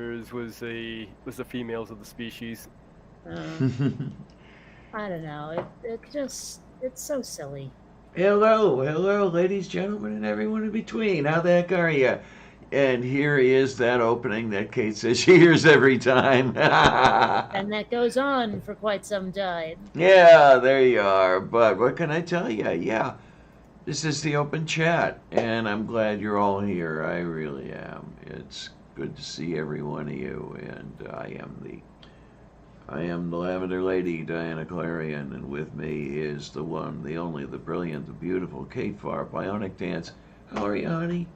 predators was the females of the species. Uh, I don't know. It's so silly. Hello, ladies, gentlemen, and everyone in between. How the heck are you? And here is that opening that Kate says she hears every time. And that goes on for quite some time. Yeah, there you are. But what can I tell you? Yeah, this is the open chat, and I'm glad you're all here. I really am. It's good to see every one of you, and I am the Lavender Lady, Diana Clarion, and with me is the one, the only, the brilliant, the beautiful Kate Farr, Bionic Dance. How are you, honey?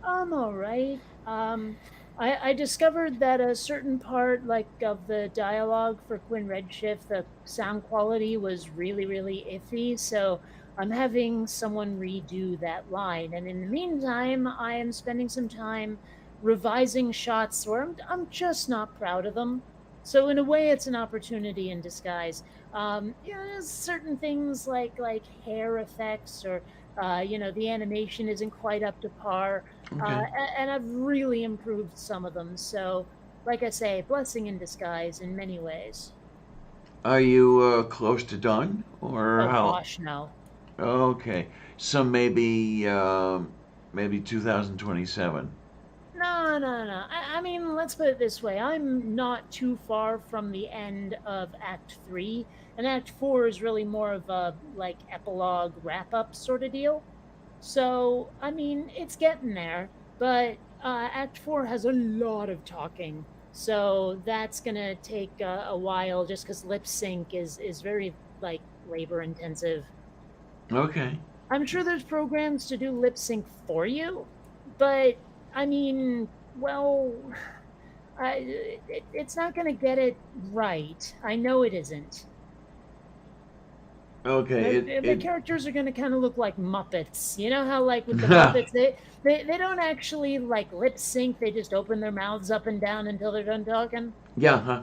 I'm all right. I discovered that a certain part, like of the dialogue for Quinn Redshift, the sound quality was really, really iffy. So I'm having someone redo that line. And in the meantime, I am spending some time revising shots where I'm just not proud of them. So in a way, it's an opportunity in disguise. There's certain things like hair effects or the animation isn't quite up to par, Okay. and I've really improved some of them. So, like I say, blessing in disguise in many ways. Are you close to done, or Oh how? gosh, no. Okay, so maybe 2027. No, no, no. I mean, let's put it this way. I'm not too far from the end of Act 3, and Act 4 is really more of a, like, epilogue wrap-up sort of deal. So, I mean, it's getting there, but Act 4 has a lot of talking. So that's going to take a while just because lip sync is very, like, labor intensive. Okay. I'm sure there's programs to do lip sync for you, but I mean, well, it's not going to get it right. I know it isn't. Okay. The characters are going to kind of look like Muppets. You know how, like, with the Muppets, they don't actually, like, lip sync. They just open their mouths up and down until they're done talking. Yeah. Huh.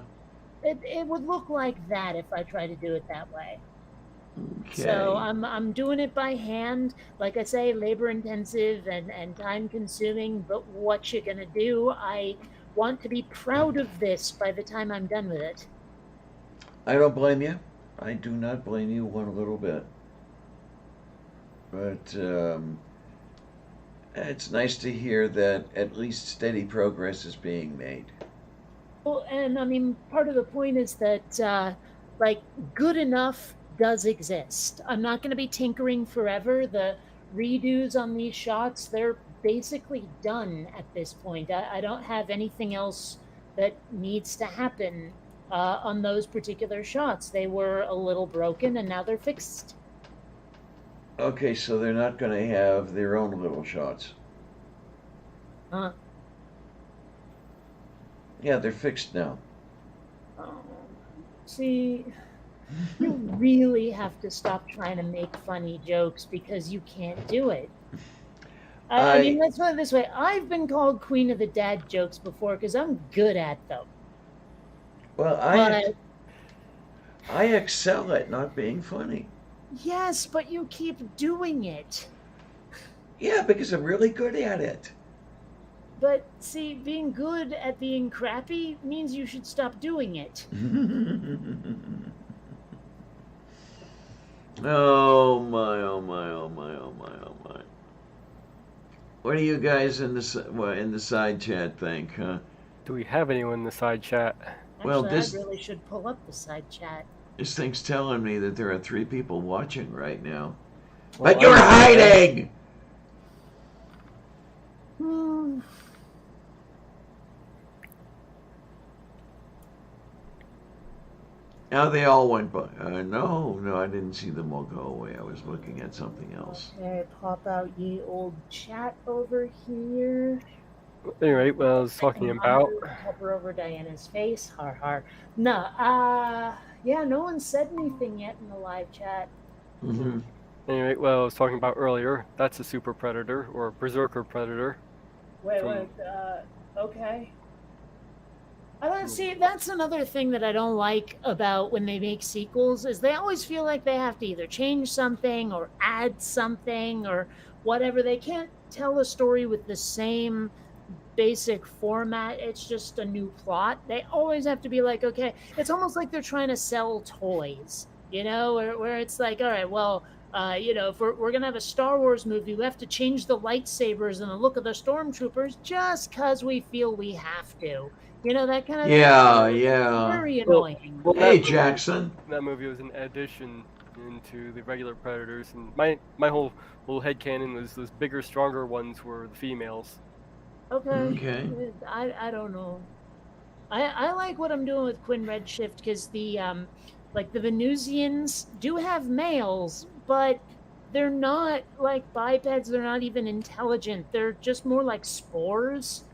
It would look like that if I try to do it that way. So Okay. I'm doing it by hand. Like I say, labor intensive and time consuming. But what you're gonna do? I want to be proud of this by the time I'm done with it. I don't blame you. I do not blame you one little bit. But it's nice to hear that at least steady progress is being made. Well, and I mean, part of the point is that like, good enough does exist. I'm not going to be tinkering forever. The redos on these shots, they're basically done at this point. I don't have anything else that needs to happen on those particular shots. They were a little broken and now they're fixed. Okay, so they're not going to have their own little shots. Uh, Yeah, they're fixed now. um, See, you really have to stop trying to make funny jokes because you can't do it. I mean, I let's put it this way. I've been called queen of the dad jokes before because I'm good at them. well, But I excel at not being funny. yes, but you keep doing it. Yeah, because I'm really good at it. But see, being good at being crappy means you should stop doing it. Oh my, oh my, oh my, oh my, oh my. What do you guys in the side chat think, huh? Do we have anyone in the side chat? Well, Actually, I this really should pull up the side chat. this thing's telling me that there are 3 people watching right now. Well, But you're I'm there. hiding. Hmm. Now they all went by. No, I didn't see them all go away. I was looking at something else. Okay, pop out ye old chat over here. Anyway, what I was I talking can about. hover over Diana's face. Har har. No, yeah, no one said anything yet in the live chat. Mm-hmm. Anyway, what I was talking about earlier. That's a super predator or berserker predator. Wait, From- wait, okay. I don't see. That's another thing that I don't like about when they make sequels is they always feel like they have to either change something or add something or whatever. They can't tell a story with the same basic format. It's just a new plot. They always have to be like, okay, it's almost like they're trying to sell toys, where it's like, all right, well, if we're going to have a Star Wars movie, we have to change the lightsabers and the look of the stormtroopers just because we feel we have to. That kind of thing. Yeah, It's yeah. very annoying. Well, Hey, Jackson. that movie was an addition into the regular Predators, and my whole headcanon was those bigger, stronger ones were the females. Okay. I don't know. I like what I'm doing with Quinn Redshift because the Venusians do have males, but they're not like bipeds. They're not even intelligent. They're just more like spores.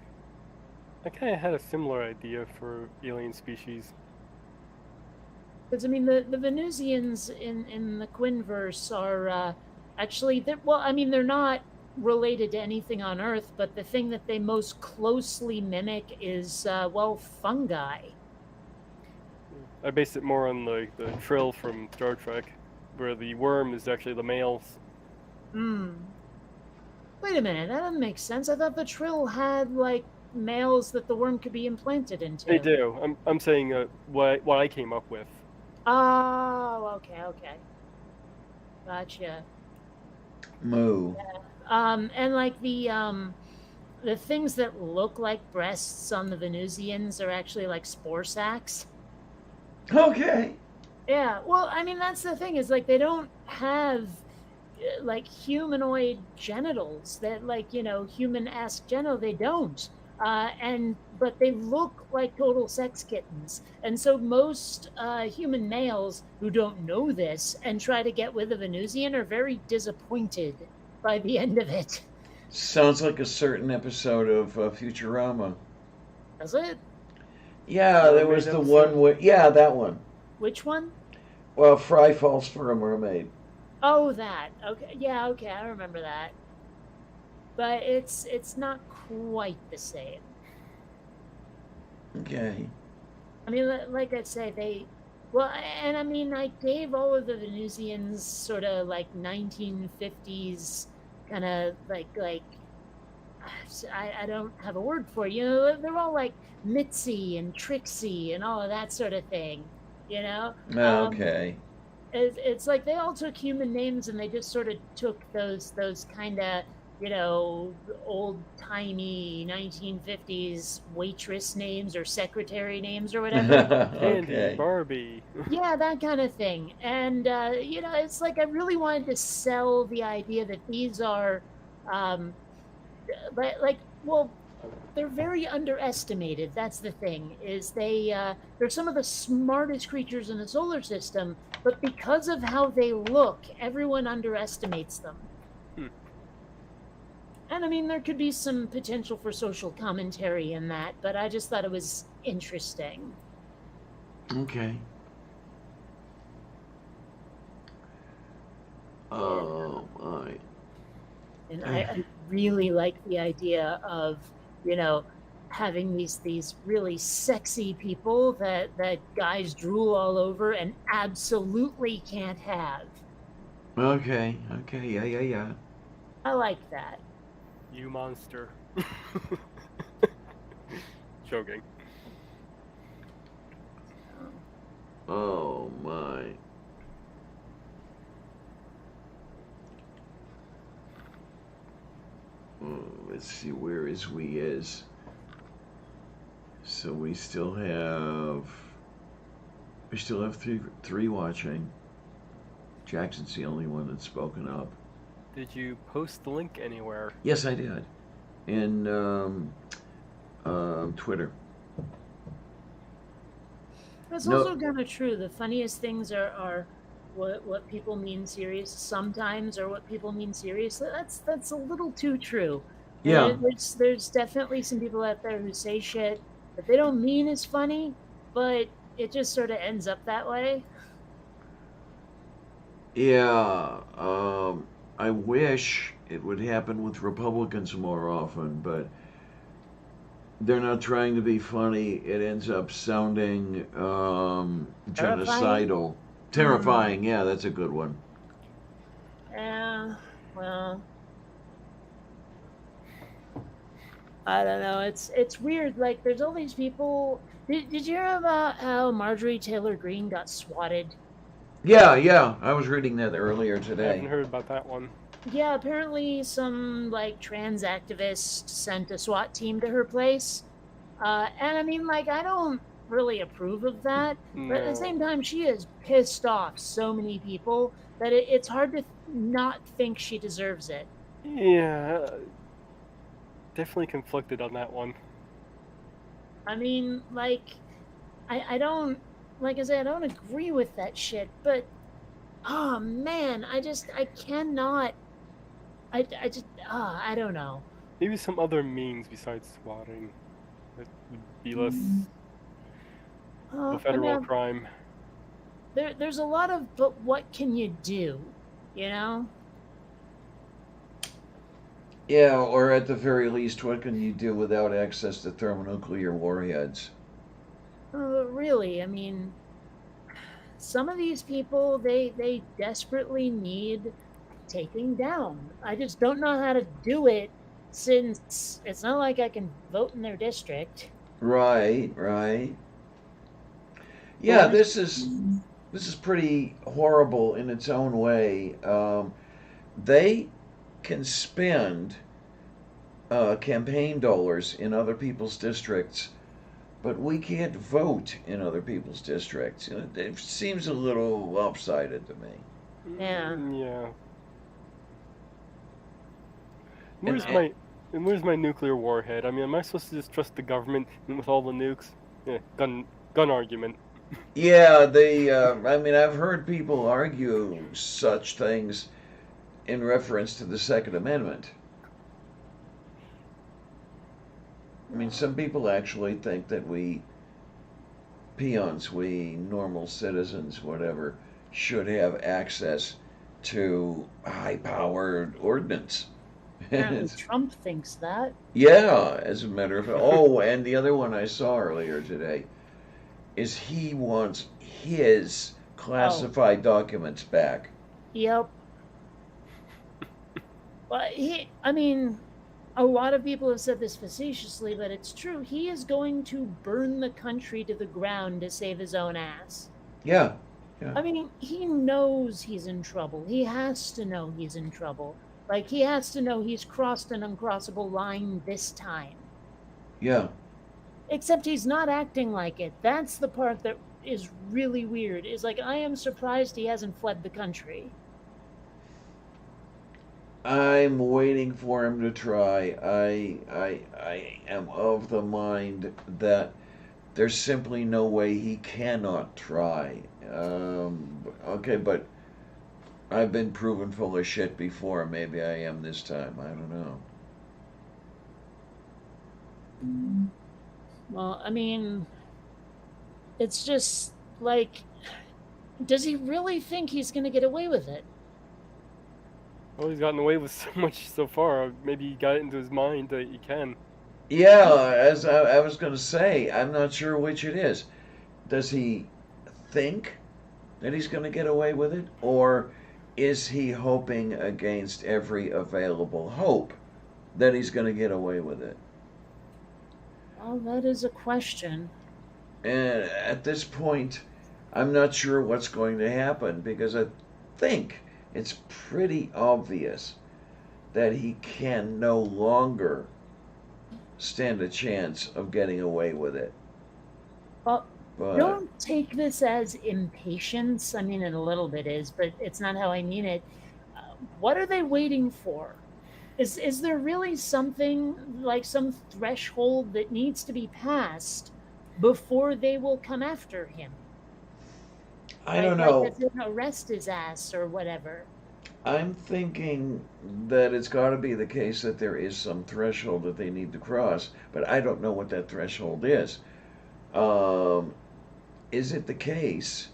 I kind of had a similar idea for alien species. Because I mean, the Venusians in the Quinverse are actually they're not related to anything on Earth, but the thing that they most closely mimic is fungi. I based it more on the Trill from Star Trek, where the worm is actually the males. Wait a minute, that doesn't make sense. I thought the Trill had like males that the worm could be implanted into. They do. I'm saying what I came up with. Oh, okay. Gotcha. Moo. And like the things that look like breasts on the Venusians are actually like spore sacs. Okay. Yeah, well, I mean, that's the thing is like they don't have like humanoid genitals that like human-esque genital. They don't, but they look like total sex kittens, and so most human males who don't know this and try to get with a Venusian are very disappointed by the end of it. Sounds like a certain episode of Futurama. Does it? Yeah, there was the one where... Yeah, that one. Which one? Well, Fry falls for a mermaid. Oh, that. Okay. Yeah, okay, I remember that. But it's not quite the same. Okay. I mean, like I say, and I mean, I gave all of the Venusians sort of like 1950s kind of like I don't have a word for it. They're all like Mitzi and Trixie and all of that sort of thing, Okay. It's like they all took human names and they just sort of took those kind of old timey 1950s waitress names or secretary names or whatever. Okay. Barbie. Yeah, that kind of thing. And it's like I really wanted to sell the idea that these are they're very underestimated. That's the thing, is they're some of the smartest creatures in the solar system, but because of how they look, everyone underestimates them. And I mean, there could be some potential for social commentary in that, but I just thought it was interesting. Okay. Oh, my. And I really like the idea of, having these really sexy people that guys drool all over and absolutely can't have. Okay. Yeah. I like that. You monster. Joking. Oh, my. Let's see, where is we is? So we still have three watching. Jackson's the only one that's spoken up. Did you post the link anywhere? Yes, I did. In Twitter. That's also kind of true. The funniest things are what people mean serious sometimes, or what people mean seriously. That's a little too true. Yeah. There's definitely some people out there who say shit that they don't mean is funny, but it just sort of ends up that way. Yeah. I wish it would happen with Republicans more often, but they're not trying to be funny. It ends up sounding genocidal. Terrifying, yeah, that's a good one. Yeah, well, I don't know. It's weird. Like, there's all these people. Did you hear about how Marjorie Taylor Greene got swatted? Yeah, I was reading that earlier I haven't today. heard about that one. Yeah, apparently some like trans activist sent a SWAT team to her place. And I mean, like, I don't really approve of that, but at the No. same time, she has pissed off so many people that it's hard to not think she deserves it. Yeah, definitely conflicted on that one. I mean, like, I don't, like I said, I don't agree with that shit, but oh man, I cannot, I just, I don't know. Maybe some other means besides swatting that would be less of a I federal mean, crime. there's a lot of, but what can you do? You know? Yeah, or at the very least, what can you do without access to thermonuclear warheads? Really, I mean, some of these people they desperately need taking down. I just don't know how to do it since it's not like I can vote in their district. Right. But Yeah, this is pretty horrible in its own way. They can spend campaign dollars in other people's districts, but we can't vote in other people's districts. You know, it seems a little lopsided to me. yeah. Yeah. And, Where's and my nuclear warhead? I mean, am I supposed to just trust the government with all the nukes? Yeah, gun argument. yeah, they. I mean, I've heard people argue such things in reference to the Second Amendment. I mean, some people actually think that we peons, we normal citizens, whatever, should have access to high-powered ordnance. Apparently Trump thinks that. Yeah, as a matter of fact. Oh, and the other one I saw earlier today is he wants his Oh, classified documents back. yep. But I mean, a lot of people have said this facetiously, but it's true. He is going to burn the country to the ground to save his own ass. Yeah, yeah, I mean, he knows he's in trouble. He has to know he's in trouble. Like, he has to know he's crossed an uncrossable line this time. yeah. Except he's not acting like it. That's the part that is really weird. Is like, I am surprised he hasn't fled the country. I'm waiting for him to try. I am of the mind that there's simply no way he cannot try. Okay, but I've been proven full of shit before. Maybe I am this time. I don't know. Well, I mean, it's just like, does he really think he's going to get away with it? Well, he's gotten away with so much so far. Maybe he got it into his mind that he can. Yeah, as I was going to say, I'm not sure which it is. Does he think that he's going to get away with it? Or is he hoping against every available hope that he's going to get away with it? Well, that is a question. And at this point, I'm not sure what's going to happen because I think it's pretty obvious that he can no longer stand a chance of getting away with it. Well, But don't take this as impatience. I mean, it a little bit is, but it's not how I mean it. What are they waiting for? Is there really something like some threshold that needs to be passed before they will come after him? I don't Like know. as in arrest his ass or whatever. I'm thinking that it's got to be the case that there is some threshold that they need to cross, but I don't know what that threshold is. Um, is it the case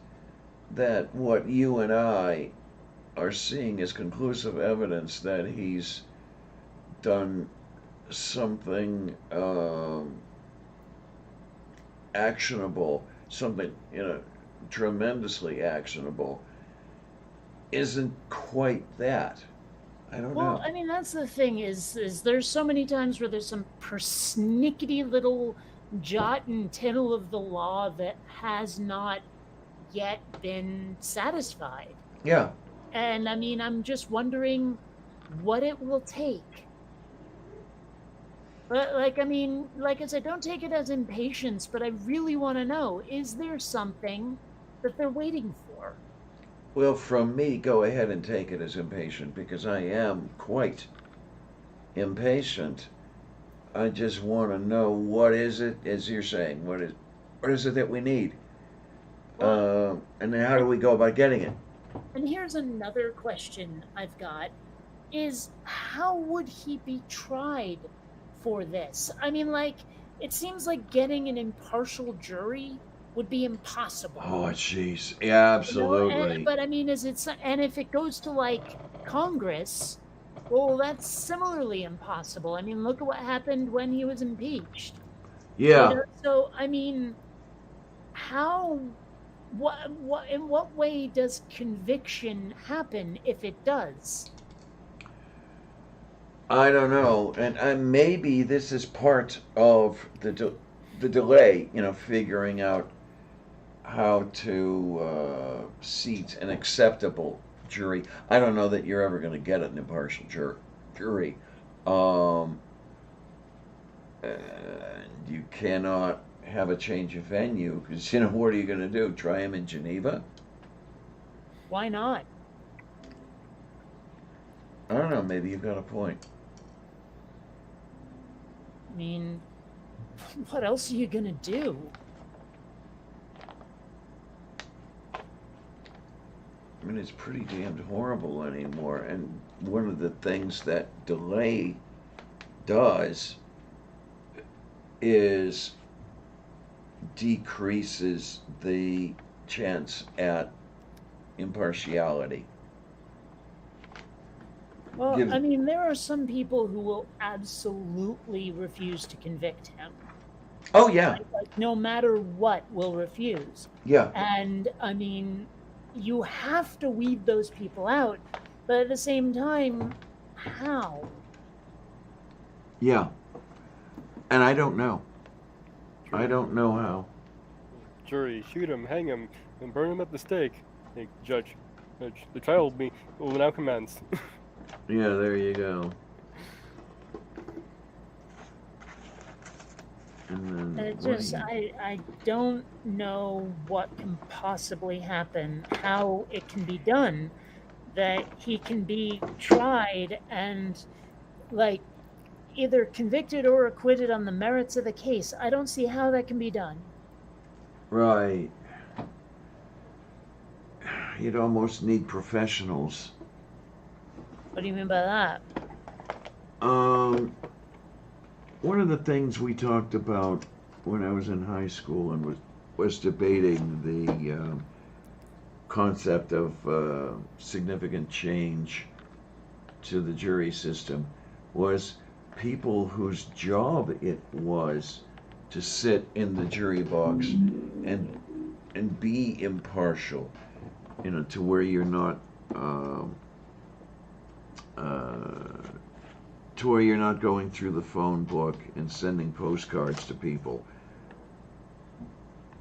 that what you and I are seeing is conclusive evidence that he's done something actionable, something tremendously actionable, isn't quite that. I don't Well, know. I mean, that's the thing is there's so many times where there's some persnickety little jot and tittle of the law that has not yet been satisfied. Yeah. And I mean, I'm just wondering what it will take. But like, I mean, like I said, don't take it as impatience, but I really want to know, is there something that they're waiting for? Well, from me, go ahead and take it as impatient because I am quite impatient. I just want to know what is it, as you're saying, what is it that we need, Well, and how do we go about getting it? and here's another question I've got is how would he be tried for this? I mean, like, it seems like getting an impartial jury would be impossible. Oh, jeez. Yeah, You know, absolutely. but I mean, and if it goes to like Congress, well, that's similarly impossible. I mean, look at what happened when he was impeached. You Yeah. know, so I mean, how what in what way does conviction happen if it does? I don't know, and maybe this is part of the delay. Figuring out how to seat an acceptable jury. I don't know that you're ever going to get an impartial jury. Um, you cannot have a change of venue because what are you going to do? Try him in Geneva? Why not? I don't know. Maybe you've got a point. I mean, what else are you gonna do? I mean, it's pretty damned horrible anymore. And one of the things that delay does is decreases the chance at impartiality. Well, Gives, I mean, there are some people who will absolutely refuse to convict him. oh yeah, Like, no matter what, will refuse. yeah, And I mean, you have to weed those people out. But at the same time, how? yeah. And I don't know. I don't know how. Jury, shoot him, hang him, and burn him at the stake. Hey, judge, the trial will now commence. Yeah, there you go. And then It what do just, you? I don't know what can possibly happen, how it can be done, that he can be tried and, like, either convicted or acquitted on the merits of the case. I don't see how that can be done. Right. You'd almost need professionals. What do you mean by that? Um, One of the things we talked about when I was in high school and was debating the concept of significant change to the jury system was people whose job it was to sit in the jury box and be impartial, to where you're not uh, to where you're not going through the phone book and sending postcards to people.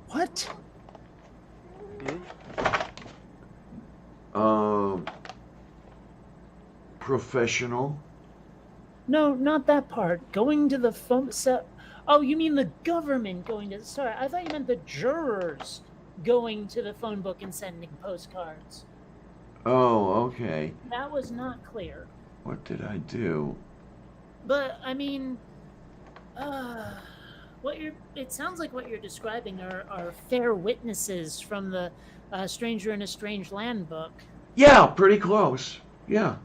What? Um, Professional. No, not that part. Going to the phone. Oh, you mean the government going to. Sorry, I thought you meant the jurors going to the phone book and sending postcards. Oh, okay. That was not clear. What did I do? But I mean, it sounds like what you're describing are fair witnesses from the Stranger in a Strange Land book. Yeah, pretty close. Yeah.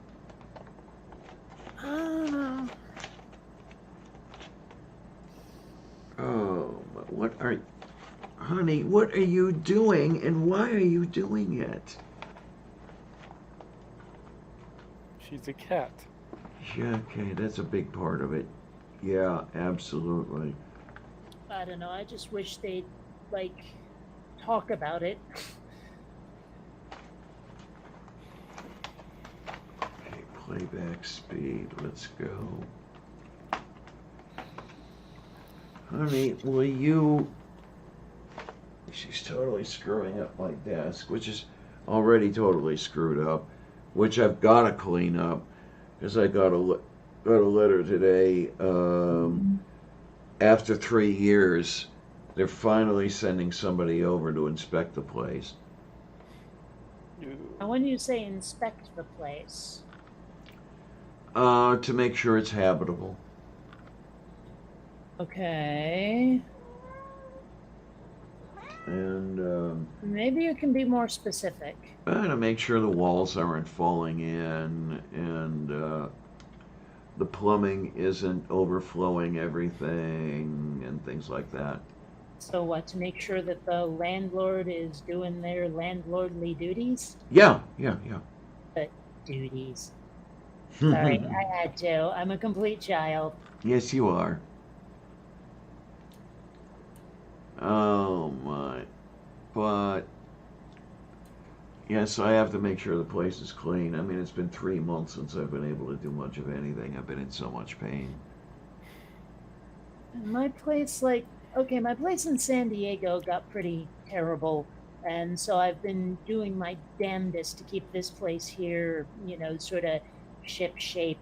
Uh, Oh, honey, what are you doing and why are you doing it? She's a cat. Yeah, okay, that's a big part of it. Yeah, absolutely. I don't know. I just wish they'd like talk about it. Okay, playback speed. Let's go. Honey, will you... She's totally screwing up my desk, which is already totally screwed up, which I've got to clean up, because I got a letter today. After 3 years, they're finally sending somebody over to inspect the place. And when you say inspect the place, To make sure it's habitable. okay. And Maybe you can be more specific. to make sure the walls aren't falling in, and the plumbing isn't overflowing everything, and things like that. So what, to make sure that the landlord is doing their landlordly duties? Yeah. But duties. Sorry, I had to. I'm a complete child. Yes, you are. Oh my. But yes, I have to make sure the place is clean. I mean, it's been 3 months since I've been able to do much of anything. I've been in so much pain. My place, my place in San Diego got pretty terrible. And so I've been doing my damnedest to keep this place here, sort of ship shape.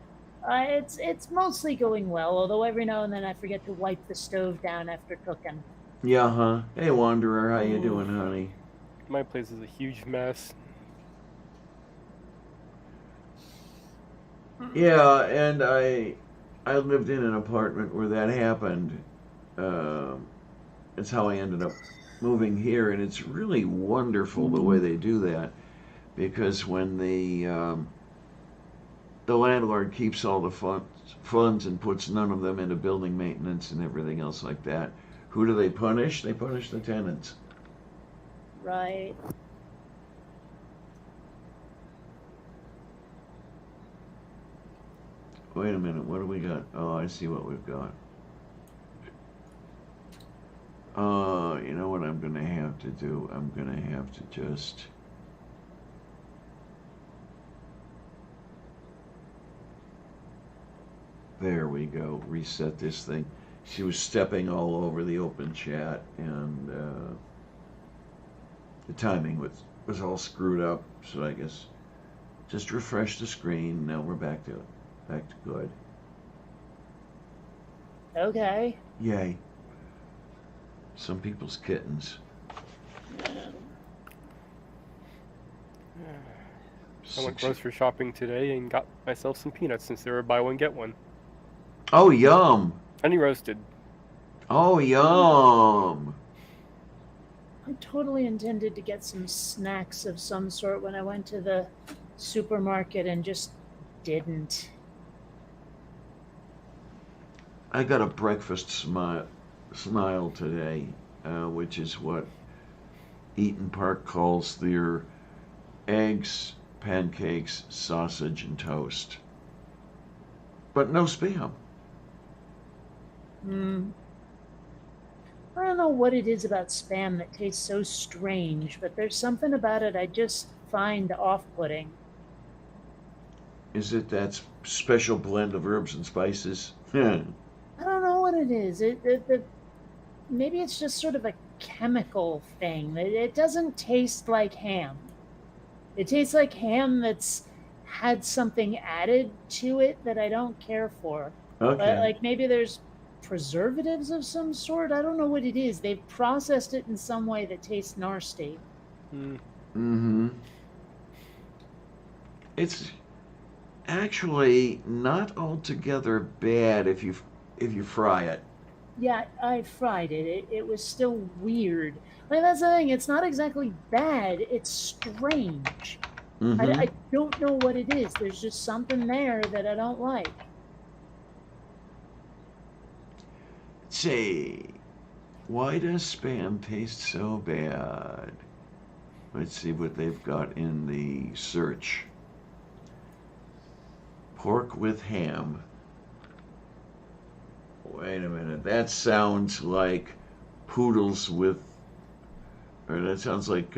It's mostly going well, although every now and then I forget to wipe the stove down after cooking. Yeah, huh? Hey, Wanderer, how you doing, honey? My place is a huge mess. Yeah, and I lived in an apartment where that happened. It's how I ended up moving here, and it's really wonderful the way they do that, because when the landlord keeps all the funds and puts none of them into building maintenance and everything else like that, who do they punish? They punish the tenants. Right. Wait a minute, what do we got? Oh, I see what we've got. You know what I'm gonna have to do? I'm gonna have to just... There we go, reset this thing. She was stepping all over the open chat, and the timing was all screwed up, so I guess just refresh the screen. Now we're back to good. Okay. Yay. Some people's kittens. I went grocery shopping today and got myself some peanuts since they were buy one get one. Oh, yum. Honey roasted. Oh, yum. I totally intended to get some snacks of some sort when I went to the supermarket and just didn't. I got a breakfast smile today, which is what Eaton Park calls their eggs, pancakes, sausage, and toast. But no Spam. I don't know what it is about Spam that tastes so strange, but there's something about it I just find off-putting. Is it that special blend of herbs and spices? I don't know what it is. Maybe it's just sort of a chemical thing. It doesn't taste like ham. It tastes like ham that's had something added to it that I don't care for. Okay. But maybe there's preservatives of some sort. I don't know what it is. They've processed it in some way that tastes nasty. Mm-hmm. It's actually not altogether bad if you fry it. Yeah, I fried it. It was still weird. That's the thing. It's not exactly bad. It's strange. Mm-hmm. I don't know what it is. There's just something there that I don't like. Say, why does Spam taste so bad? Let's see what they've got in the search. Pork with ham. Wait a minute, that sounds like poodles with, or that sounds like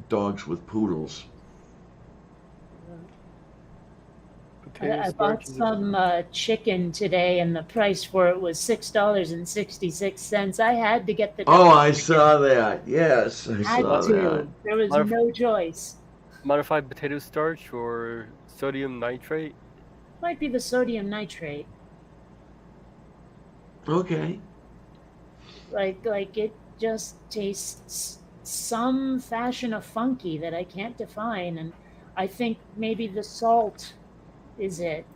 dogs with poodles. Potato I starch bought is some chicken today, and the price for it was $6.66. I had to get the Oh, double I chicken. saw that. Yes, I Had saw that. to. There was modif- no choice. modified potato starch or sodium nitrate. Might be the sodium nitrate. Okay. Like it just tastes some fashion of funky that I can't define, and I think maybe the salt is it.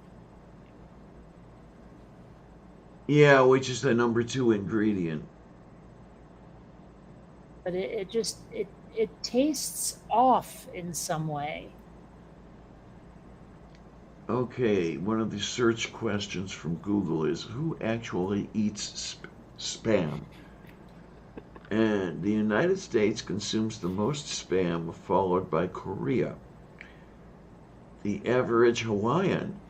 Yeah, which is the number 2 ingredient. But it just it tastes off in some way. Okay, one of the search questions from Google is who actually eats spam? And the United States consumes the most spam, followed by Korea. The average Hawaiian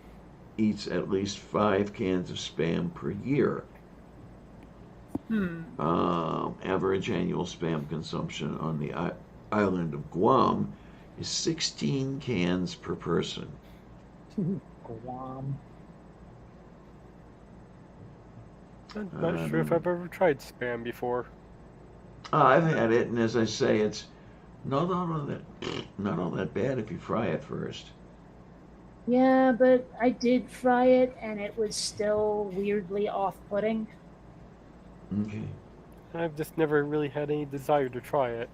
eats at least 5 cans of spam per year. Hmm. Average annual spam consumption on the island of Guam is 16 cans per person. Guam. I'm I not don't sure if know. I've ever tried spam before. I've had it, and as I say, it's not all that bad if you fry it first. Yeah, but I did fry it and it was still weirdly off-putting. Okay. I've just never really had any desire to try it.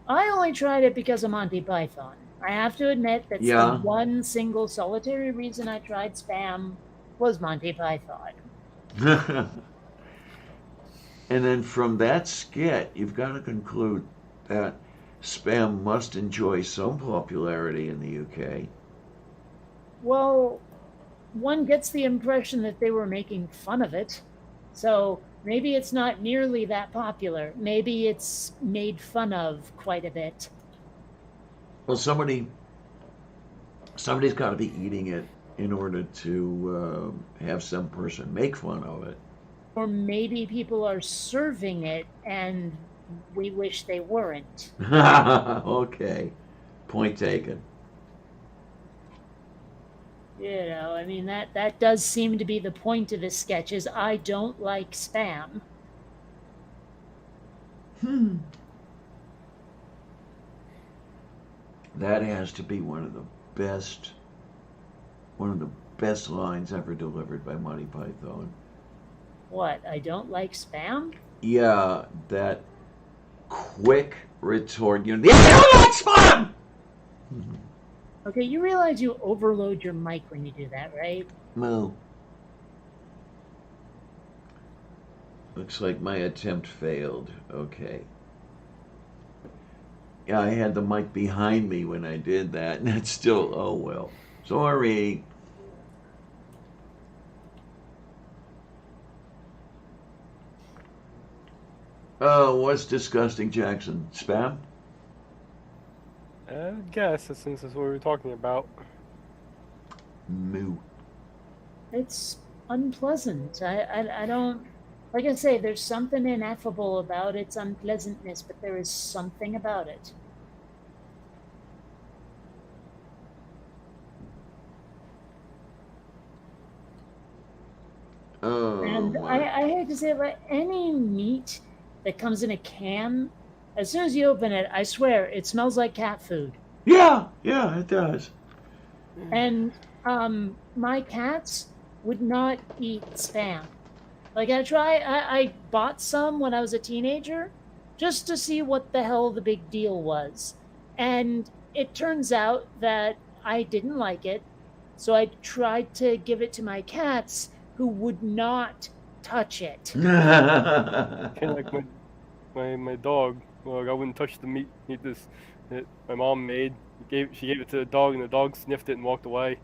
I only tried it because of Monty Python. I have to admit that's the Yeah. one single solitary reason I tried spam was Monty Python. And then from that skit, you've got to conclude that spam must enjoy some popularity in the UK. Well, one gets the impression that they were making fun of it. So maybe it's not nearly that popular. Maybe it's made fun of quite a bit. Well, somebody's got to be eating it in order to have some person make fun of it. Or maybe people are serving it and we wish they weren't. Okay, point taken. You know, I mean that does seem to be the point of this sketch is I don't like spam. Hmm. That has to be one of the best lines ever delivered by Monty Python. What? I don't like spam? Yeah, that quick retort. You don't like spam. Okay, you realize you overload your mic when you do that, right? Moo. Looks like my attempt failed. Okay. Yeah, I had the mic behind me when I did that, and it's still, oh well. Sorry. Oh, what's disgusting, Jackson? Spam? I guess, since that's what we were talking about. Moo. It's unpleasant. I don't like I say, there's something ineffable about its unpleasantness, but there is something about it. Oh, And my. I hate to say it, but any meat that comes in a can, as soon as you open it, I swear it smells like cat food. Yeah, yeah, it does. And my cats would not eat spam. Like I bought some when I was a teenager just to see what the hell the big deal was. And it turns out that I didn't like it. So I tried to give it to my cats who would not touch it. Kind of like my dog. Well, I wouldn't touch the meat that my mom made. She gave it to the dog, and the dog sniffed it and walked away.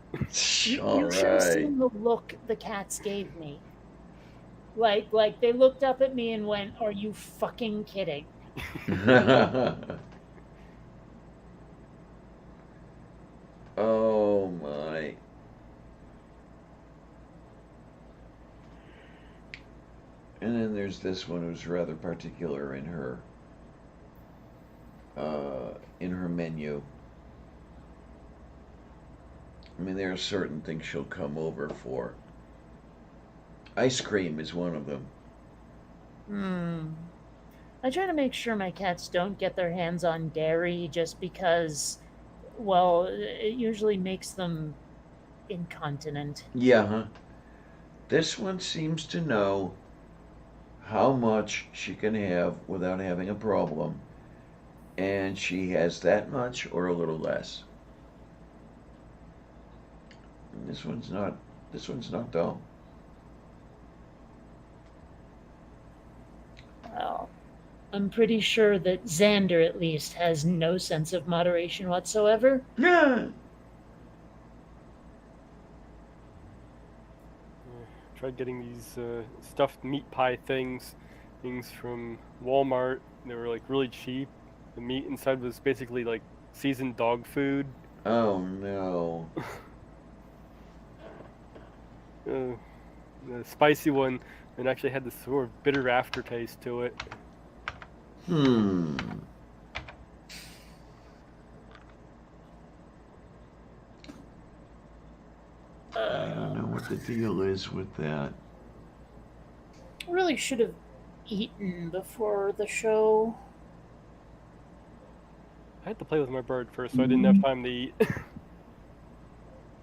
All You should have right. seen the look the cats gave me. Like they looked up at me and went, "Are you fucking kidding?" Oh my. And then there's this one who's rather particular in her menu. I mean, there are certain things she'll come over for. Ice cream is one of them. I try to make sure my cats don't get their hands on dairy just because, well, it usually makes them incontinent. Yeah, huh? This one seems to know how much she can have without having a problem, and she has that much or a little less. And this one's not. This one's not dumb. Well, I'm pretty sure that Xander, at least, has no sense of moderation whatsoever. Yeah. Tried getting these stuffed meat pie things from Walmart. They were like really cheap. The meat inside was basically like seasoned dog food. Oh no. The spicy one, and actually had this sort of bitter aftertaste to it. Hmm. I don't know what the deal is with that. Really should have eaten before the show. I had to play with my bird first, so I didn't have time to eat.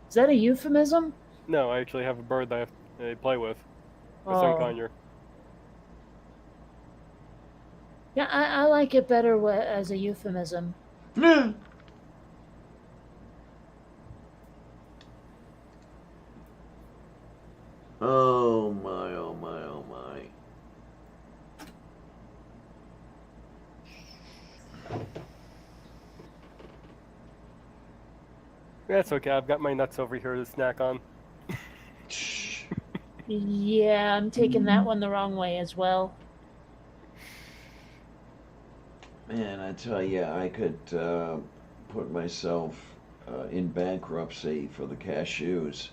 Is that a euphemism? No, I actually have a bird that I play with. A Oh. sunconure. Yeah, I like it better as a euphemism. Yeah. Oh my, oh my, oh my. That's okay, I've got my nuts over here to snack on. Shh. Yeah, I'm taking that one the wrong way as well. Man, I tell you, I could put myself in bankruptcy for the cashews.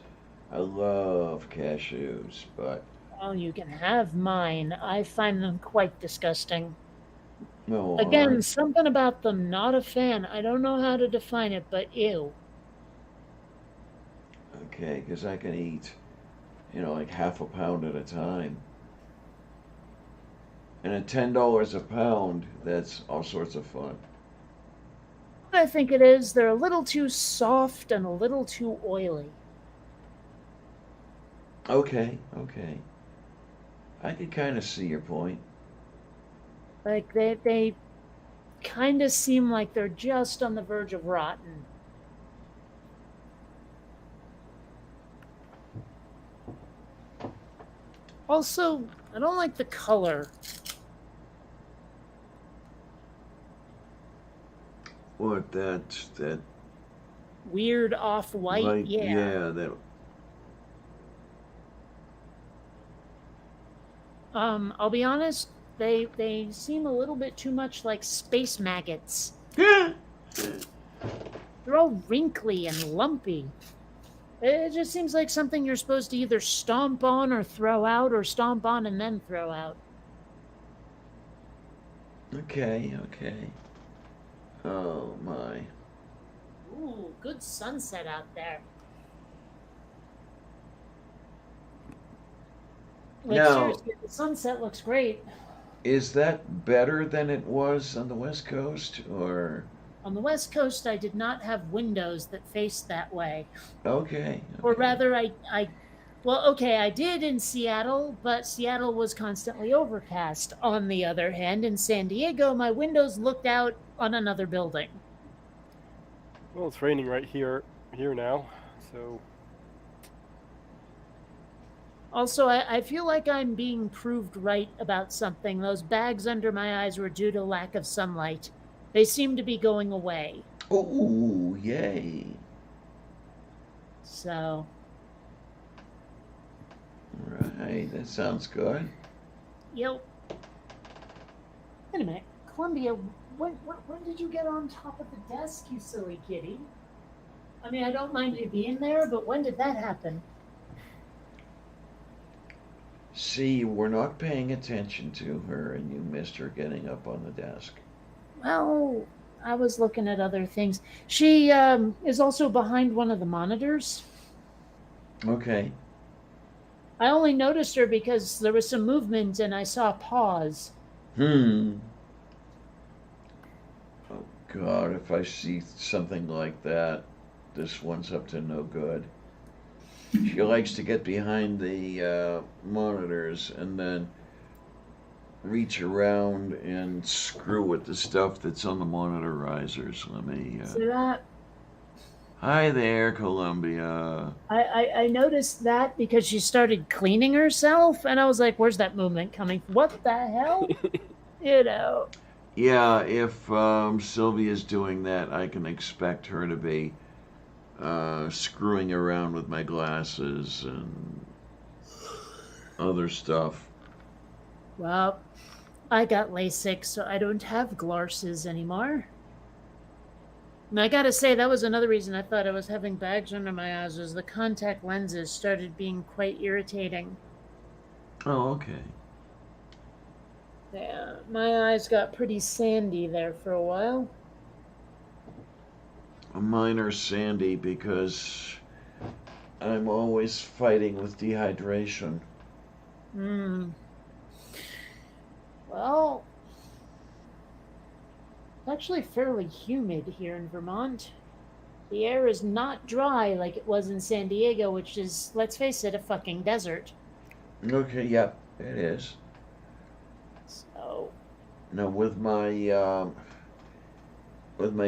I love cashews, but Well, you can have mine. I find them quite disgusting. no. Again, something about them, not a fan. I don't know how to define it, but ew. Okay, because I can eat, like half a pound at a time. And at $10 a pound, that's all sorts of fun. I think it is. They're a little too soft and a little too oily. Okay, okay. I can kind of see your point. Like they kind of seem like they're just on the verge of rotten. Also, I don't like the color. What that Weird off-white, like yeah. that I'll be honest, they seem a little bit too much like space maggots. yeah. They're all wrinkly and lumpy. It just seems like something you're supposed to either stomp on or throw out, or stomp on and then throw out. Okay, okay. Oh my. Ooh, good sunset out there. Like, Now- seriously, the sunset looks great. Is that better than it was on the West Coast, or On the West Coast, I did not have windows that faced that way. okay? Or Okay. rather, well, okay, I did in Seattle, but Seattle was constantly overcast. On the other hand, in San Diego, my windows looked out on another building. Well, it's raining right here now, so Also, I feel like I'm being proved right about something. Those bags under my eyes were due to lack of sunlight. They seem to be going away. Oh, yay! So, Right, that sounds good. yep. Wait a minute, Columbia, when did you get on top of the desk, you silly kitty? I mean, I don't mind you being there, but when did that happen? See, you were not paying attention to her, and you missed her getting up on the desk. Well, I was looking at other things. She is also behind one of the monitors. Okay. I only noticed her because there was some movement and I saw paws. Hmm. Oh God, if I see something like that, this one's up to no good. She likes to get behind the monitors and then reach around and screw with the stuff that's on the monitorizers. Let me. So that Hi there, Columbia. I noticed that because she started cleaning herself, and I was like, "Where's that movement coming from? What the hell?" You know. Yeah, if Sylvia's doing that, I can expect her to be screwing around with my glasses and other stuff. Well, I got LASIK, so I don't have glasses anymore. And I gotta say, that was another reason I thought I was having bags under my eyes, was the contact lenses started being quite irritating. Oh, okay. Yeah, my eyes got pretty sandy there for a while. Mine are sandy because I'm always fighting with dehydration. Hmm. Well, it's actually fairly humid here in Vermont. The air is not dry like it was in San Diego, which is, let's face it, a fucking desert. Okay, yep, it is. So, Now with my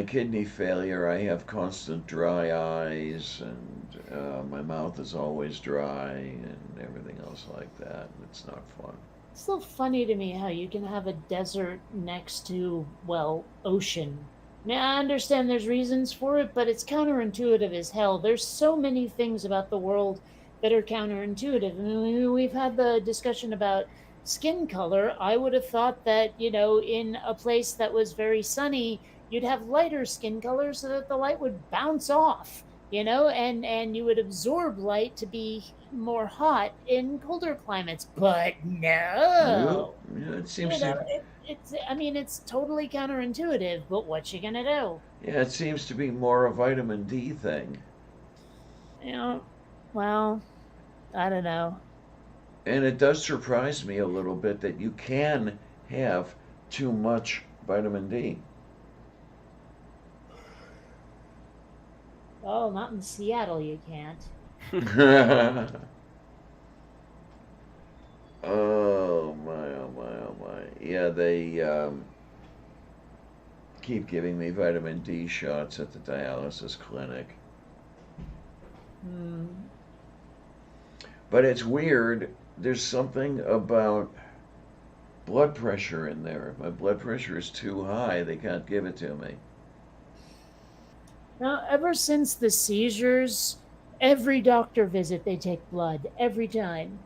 kidney failure, I have constant dry eyes, and my mouth is always dry, and everything else like that. It's not fun. it's still funny to me how you can have a desert next to, well, ocean. Now, I understand there's reasons for it, but it's counterintuitive as hell. There's so many things about the world that are counterintuitive. I mean, we've had the discussion about skin color. I would have thought that, in a place that was very sunny, you'd have lighter skin color so that the light would bounce off, and you would absorb light to be more hot in colder climates. But Nope. no, Yeah, it seems to. it's totally counterintuitive, but what you gonna do? Yeah, it seems to be more a vitamin D thing, You know, well, I don't know. and it does surprise me a little bit that you can have too much vitamin D. Oh, not in Seattle, you can't. Oh my, oh my, oh my. Yeah, they keep giving me vitamin D shots at the dialysis clinic. Hmm. But it's weird. There's something about blood pressure in there. If my blood pressure is too high, they can't give it to me. Now, ever since the seizures, every doctor visit they take blood every time.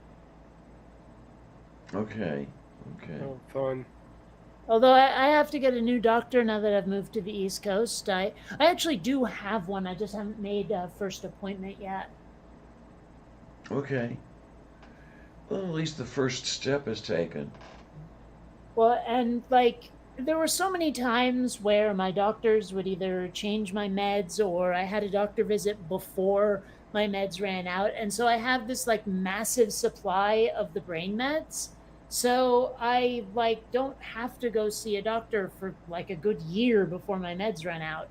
Okay, okay. Oh, fun. Although I have to get a new doctor now that I've moved to the East Coast. I actually do have one. I just haven't made a first appointment yet. Okay. Well, at least the first step is taken. Well, and like there were so many times where my doctors would either change my meds or I had a doctor visit before my meds ran out. And so I have this like massive supply of the brain meds. So I like don't have to go see a doctor for like a good year before my meds run out.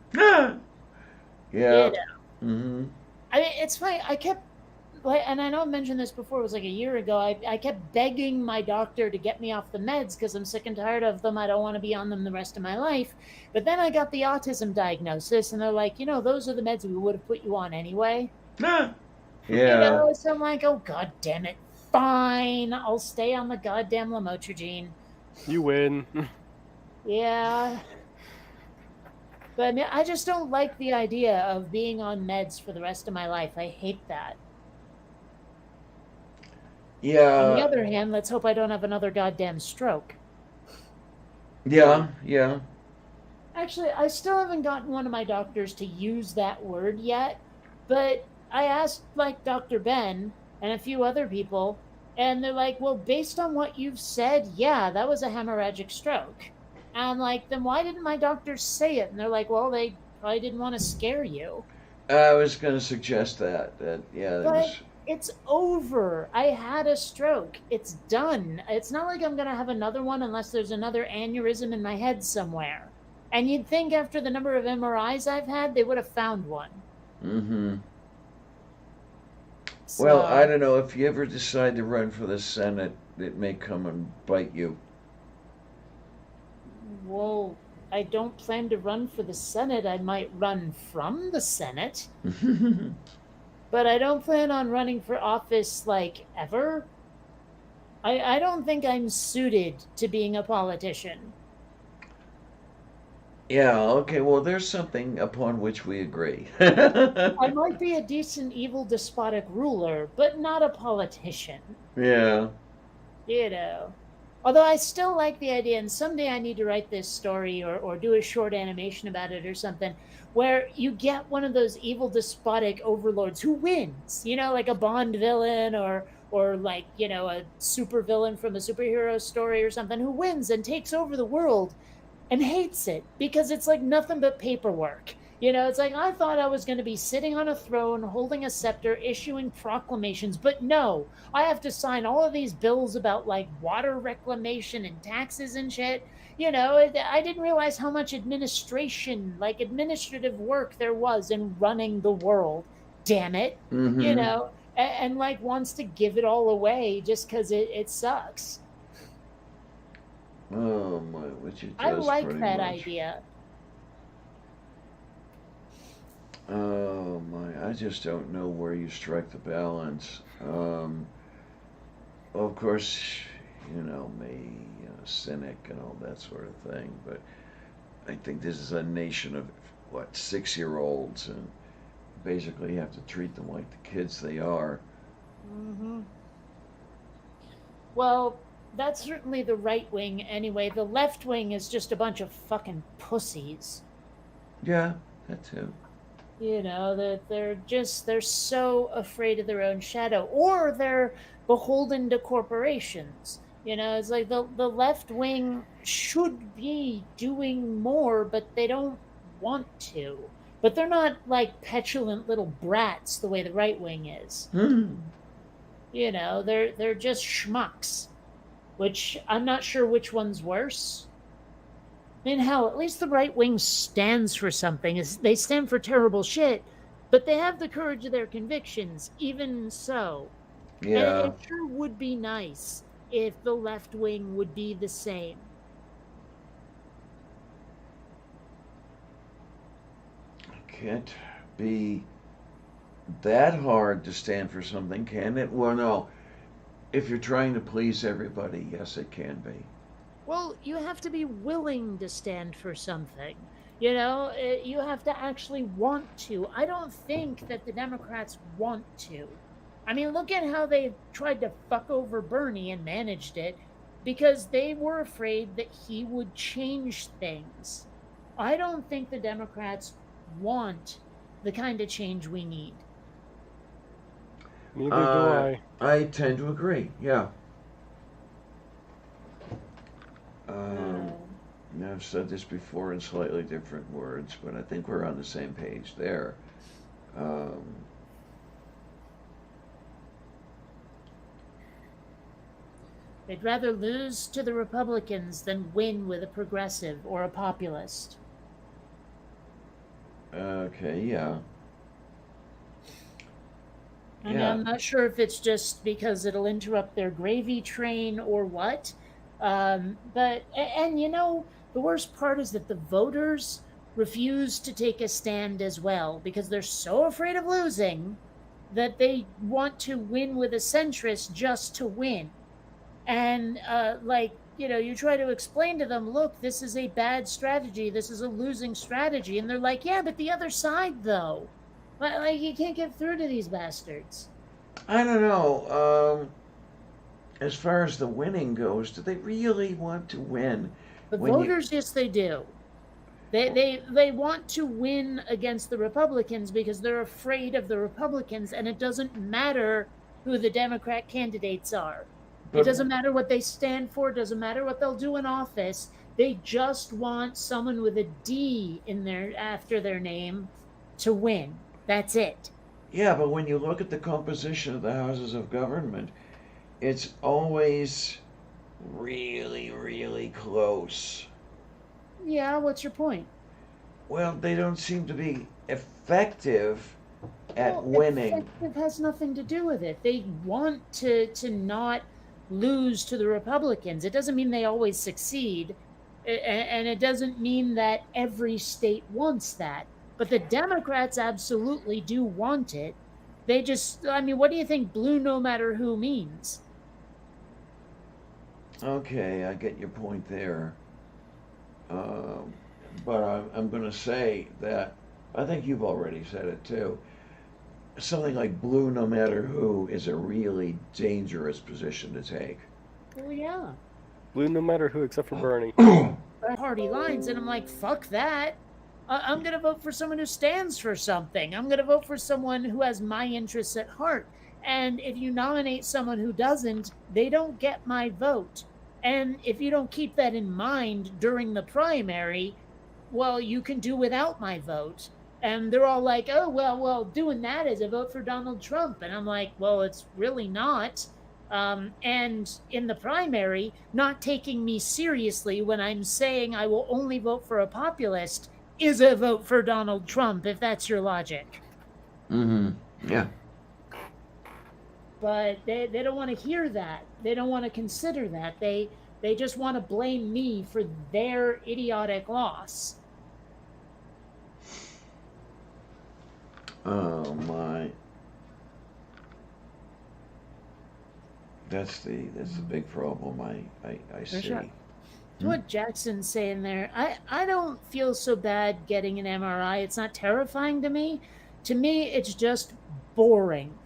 Yeah. You Mm-hmm. I mean, it's funny. I kept like, and I know I mentioned this before. It was like a year ago. I kept begging my doctor to get me off the meds because I'm sick and tired of them. I don't want to be on them the rest of my life. But then I got the autism diagnosis, and they're like, those are the meds we would have put you on anyway. Yeah. So I'm like, oh god damn it, fine, I'll stay on the goddamn lamotrigine. You win. Yeah, but I mean, I just don't like the idea of being on meds for the rest of my life. I hate that. On the Yeah. other hand, let's hope I don't have another goddamn stroke. Yeah. Yeah. Actually, I still haven't gotten one of my doctors to use that word yet, but I asked like Dr. Ben and a few other people, and they're like, well, based on what you've said, yeah, that was a hemorrhagic stroke. And I'm like, then why didn't my doctors say it? And they're like, well, they probably didn't want to scare you. I was going to suggest that yeah, there But was. it's over. I had a stroke. It's done. It's not like I'm going to have another one unless there's another aneurysm in my head somewhere. And you'd think after the number of MRIs I've had, they would have found one. Mm-hmm. Well, I So, don't know if you ever decide to run for the Senate, it may come and bite you. well, I don't plan to run for the Senate. I might run from the Senate, but I don't plan on running for office like ever. I don't think I'm suited to being a politician. Yeah, okay, well, there's something upon which we agree. I might be a decent, evil, despotic ruler, but not a politician, Yeah. you know. Although I still like the idea, and someday I need to write this story or do a short animation about it or something, where you get one of those evil, despotic overlords who wins, like a Bond villain or like, a super villain from a superhero story or something who wins and takes over the world and hates it because it's like nothing but paperwork. It's like I thought I was going to be sitting on a throne, holding a scepter, issuing proclamations, but no, I have to sign all of these bills about like water reclamation and taxes and shit. I didn't realize how much administration, like administrative work there was in running the world. Damn it. Mm-hmm. And like wants to give it all away just because it sucks. Oh my, which it I does like pretty that much. idea. Oh my, I just don't know where you strike the balance. Of course, you know me, cynic and all that sort of thing, but I think this is a nation of, what, 6-year-olds, and basically you have to treat them like the kids they are. Hmm. Well, that's certainly the right wing anyway. The left wing is just a bunch of fucking pussies. Yeah, that too. That they're so afraid of their own shadow, or they're beholden to corporations. It's like the left wing should be doing more, but they don't want to. But they're not like petulant little brats the way the right wing is. Hmm. They're just schmucks, which I'm not sure which one's worse. I mean, hell, at least the right wing stands for something. They stand for terrible shit, but they have the courage of their convictions, even so. And Yeah, it sure would be nice if the left wing would be the same. can't be that hard to stand for something, can it? Well, no. If you're trying to please everybody, yes, it can be. Well, you have to be willing to stand for something. You have to actually want to. I don't think that the Democrats want to. I mean, look at how they tried to fuck over Bernie and managed it because they were afraid that he would change things. I don't think the Democrats want the kind of change we need. Neither do Uh, I. I tend to agree. Yeah. Uh, Um, I've said this before in slightly different words, but I think we're on the same page there. Um, they'd rather lose to the Republicans than win with a progressive or a populist. okay, yeah. I mean, Yeah. I'm not sure if it's just because it'll interrupt their gravy train or what. And the worst part is that the voters refuse to take a stand as well because they're so afraid of losing that they want to win with a centrist just to win. And you try to explain to them, look, this is a bad strategy, this is a losing strategy, and they're like, yeah, but the other side though, like you can't get through to these bastards. I don't know. As far as the winning goes, do they really want to win The when you? voters, yes, they do. They want to win against the Republicans because they're afraid of the Republicans, and it doesn't matter who the Democrat candidates are. It But doesn't matter what they stand for, it doesn't matter what they'll do in office. They just want someone with a D in their after their name to win. That's it. Yeah, but when you look at the composition of the houses of government, it's always really, really close. Yeah, what's your point? Well, they don't seem to be effective at Well, winning. effective has nothing to do with it. They want to not lose to the Republicans. It doesn't mean they always succeed, and it doesn't mean that every state wants that. But the Democrats absolutely do want it. They just, I mean, what do you think blue no matter who means? Okay, I get your point there. Um, but I'm going to say that I think you've already said it too. Something like blue no matter who is a really dangerous position to take. Well, yeah, Blue no matter who except for Bernie. party lines, and I'm like, fuck that. I'm going to vote for someone who stands for something. I'm going to vote for someone who has my interests at heart. And if you nominate someone who doesn't, they don't get my vote. And if you don't keep that in mind during the primary, well, you can do without my vote. And they're all like, oh, well, doing that is a vote for Donald Trump. And I'm like, well, it's really not. And in the primary, not taking me seriously when I'm saying I will only vote for a populist is a vote for Donald Trump, if that's your logic. Mm-hmm. Yeah. But they don't want to hear that. They don't want to consider that. They just want to blame me for their idiotic loss. Oh my. That's the big problem I see. Sure. What Jackson's saying there, I don't feel so bad getting an MRI. It's not terrifying to me. To me, it's just boring.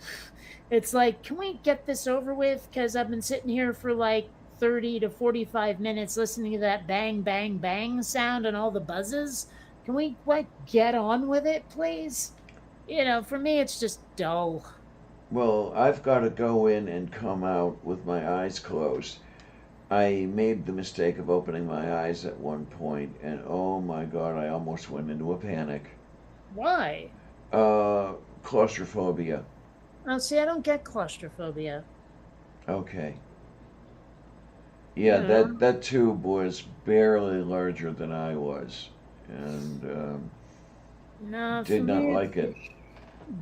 It's like, can we get this over with? Because I've been sitting here for like 30 to 45 minutes listening to that bang, bang, bang sound and all the buzzes. Can we like get on with it, please? For me, it's just dull. Well, I've got to go in and come out with my eyes closed. I made the mistake of opening my eyes at one point, and oh my God, I almost went into a panic. Why? Uh, Claustrophobia. Oh, see, I don't get claustrophobia. Okay. Yeah, Yeah. that tube was barely larger than I was, and No, for did not me, like it. it's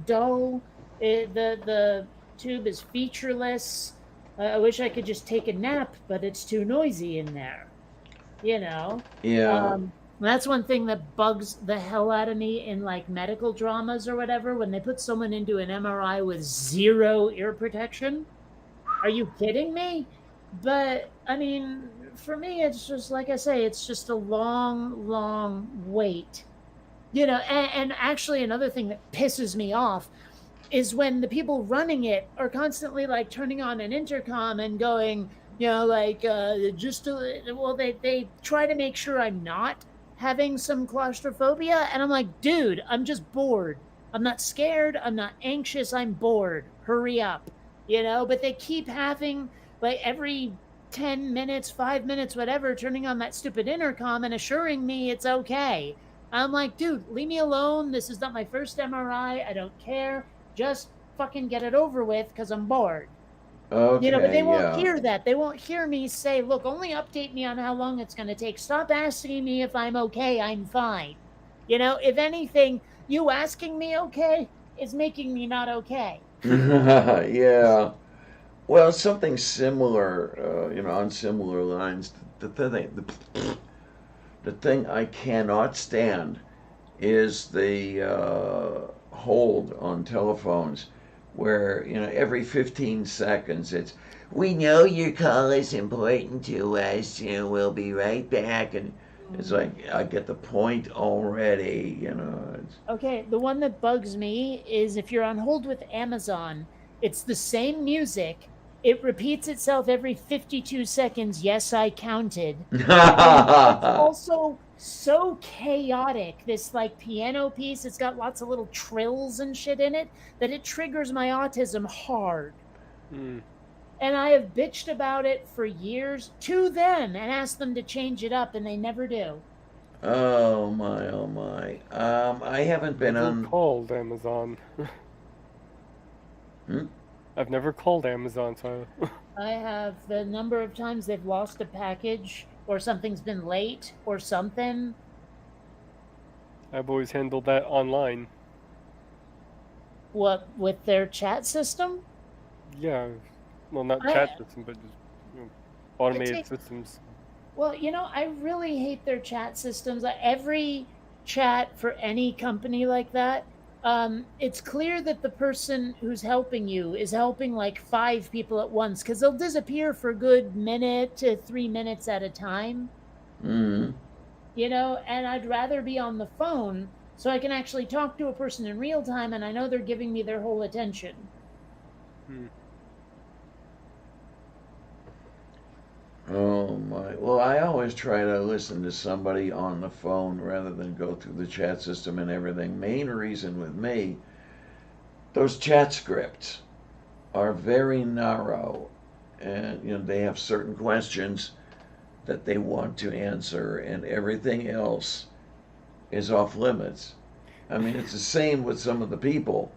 dull. The tube is featureless. I wish I could just take a nap, but it's too noisy in there. You know, Yeah, that's one thing that bugs the hell out of me in like medical dramas or whatever. When they put someone into an MRI with zero ear protection, are you kidding me? But I mean, for me, it's just like I say, it's just a long, long wait. And actually, another thing that pisses me off is when the people running it are constantly like turning on an intercom and going, like well, they try to make sure I'm not having some claustrophobia, and I'm like, dude, I'm just bored. I'm not scared. I'm not anxious. I'm bored. Hurry up, But they keep having like every 10 minutes, 5 minutes, whatever, turning on that stupid intercom and assuring me it's okay. I'm like, dude, leave me alone. This is not my first MRI. I don't care. Just fucking get it over with because I'm bored. But they okay, won't yeah. hear that. They won't hear me say, look, only update me on how long it's going to take. Stop asking me if I'm okay. I'm fine. If anything, you asking me okay is making me not okay. Yeah. Well, something similar, on similar lines. The thing I cannot stand is the hold on telephones where, every 15 seconds it's, we know your call is important to us, we'll be right back. And it's Mm. like, I get the point already. It's, Okay, the one that bugs me is if you're on hold with Amazon, it's the same music. It repeats itself every 52 seconds. Yes, I counted. And it's also so chaotic. This like piano piece, it's got lots of little trills and shit in it that it triggers my autism hard. Mm. And I have bitched about it for years to them and asked them to change it up, and they never do. Oh my, oh my. I haven't been Never on. called Amazon. Hmm? I've never called Amazon, so I have the number of times they've lost a package or something's been late or something. I've always handled that online. What with their chat system? Yeah, well, not I chat system, but just I automated take systems. Well, I really hate their chat systems. Every chat for any company like that, it's clear that the person who's helping you is helping like five people at once because they'll disappear for a good minute to 3 minutes at a time, Mm. and I'd rather be on the phone so I can actually talk to a person in real time and I know they're giving me their whole attention. Hmm. Oh my. Well, I always try to listen to somebody on the phone rather than go through the chat system and everything. Main reason with me, those chat scripts are very narrow, and they have certain questions that they want to answer, and everything else is off limits. I mean, it's the same with some of the people,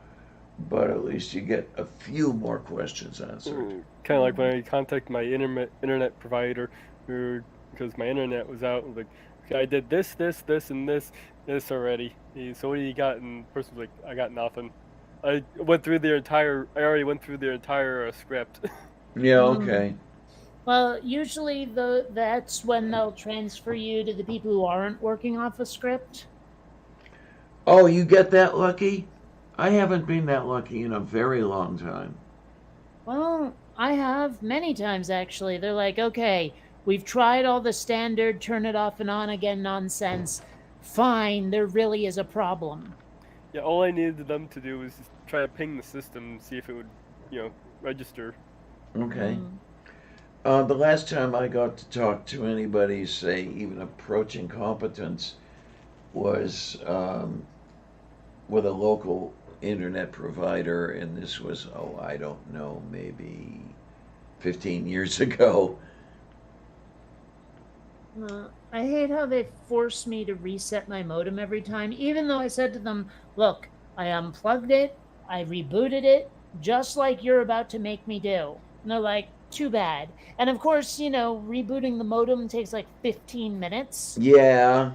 but at least you get a few more questions answered. Kind of like when Mm. I contact my internet provider, because my internet was out. Like, okay, I did this, and this already. So what do you got? And the person was like, I got nothing. I went through their entire. I already went through their entire script. Yeah, Mm. okay. Well, usually that's when they'll transfer you to the people who aren't working off a script. Oh, you get that lucky? I haven't been that lucky in a very long time. Well, I have many times actually. They're like, okay, we've tried all the standard turn it off and on again nonsense. Fine, there really is a problem. Yeah, all I needed them to do was just try to ping the system and see if it would, register. Okay. Mm. The last time I got to talk to anybody, say, even approaching competence, was with a local internet provider, and this was, oh, I don't know, maybe 15 years ago. I hate how they force me to reset my modem every time, even though I said to them, look, I unplugged it, I rebooted it, just like you're about to make me do. And they're like, too bad. And of course, rebooting the modem takes like 15 minutes. Yeah,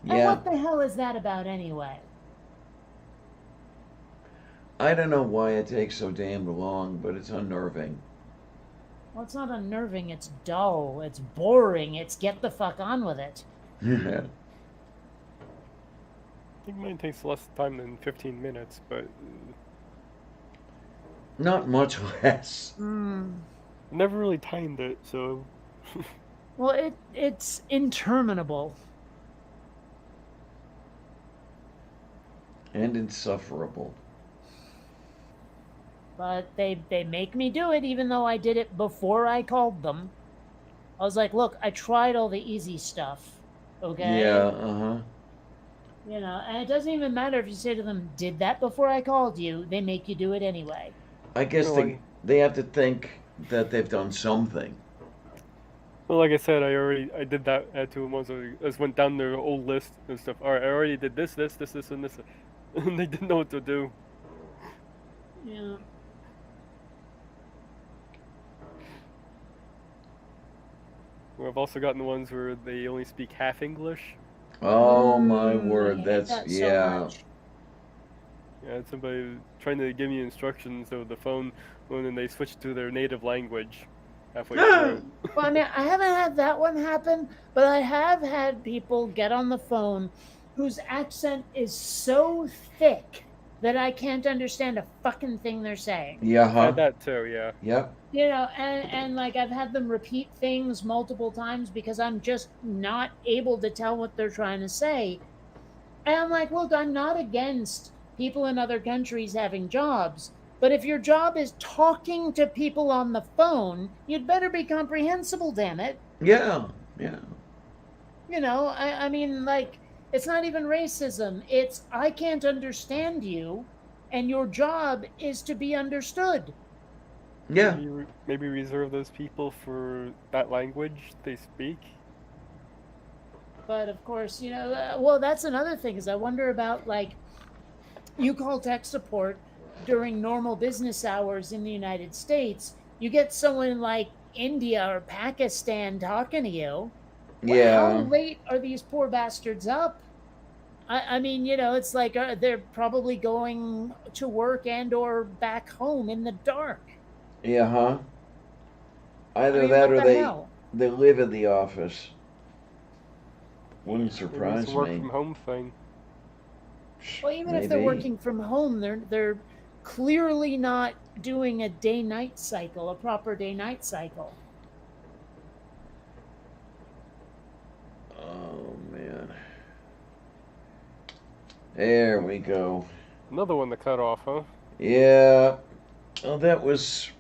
And yeah. what the hell is that about anyway? I don't know why it takes so damn long, but it's unnerving. Well, it's not unnerving, it's dull, it's boring, it's get the fuck on with it. I think mine takes less time than 15 minutes, but Not much less. Mm. never really timed it. So Well, it's interminable. And insufferable. But they make me do it even though I did it before I called them. I was like, look, I tried all the easy stuff. Yeah, Okay? uh-huh. And it doesn't even matter if you say to them, did that before I called you, they make you do it anyway. I guess well, they have to think that they've done something. like I said, I did that at two months. I just went down their old list and stuff. All right, I already did this, and this, and they didn't know what to do. Yeah. I've also gotten the ones where they only speak half English. Oh my I word, hate that's that so yeah. much. Yeah, I had somebody trying to give me instructions over the phone, and then they switched to their native language halfway through. Well, I mean, I haven't had that one happen, but I have had people get on the phone whose accent is so thick that I can't understand a fucking thing they're saying. Yeah, I had huh? that too. Yeah. Yep. And like I've had them repeat things multiple times because I'm just not able to tell what they're trying to say. And I'm like, look, I'm not against people in other countries having jobs, but if your job is talking to people on the phone, you'd better be comprehensible, damn it. Yeah, yeah. I mean, like, it's not even racism. It's I can't understand you, and your job is to be understood. Yeah. Maybe reserve those people for that language they speak. But of course, well, that's another thing is I wonder about like you call tech support during normal business hours in the United States, you get someone like India or Pakistan talking to you. How Yeah. late are these poor bastards up? I mean, it's like they're probably going to work and or back home in the dark. Yeah, huh? I Either mean, that what or the hell? they live in the office. Wouldn't Yeah. Maybe it's a surprise work me. from home thing. Well, even if they're Maybe. working from home, they're clearly not doing a day-night cycle, a proper day-night cycle. Oh man. There we go. Another one that cut off, huh? Yeah. Oh, that was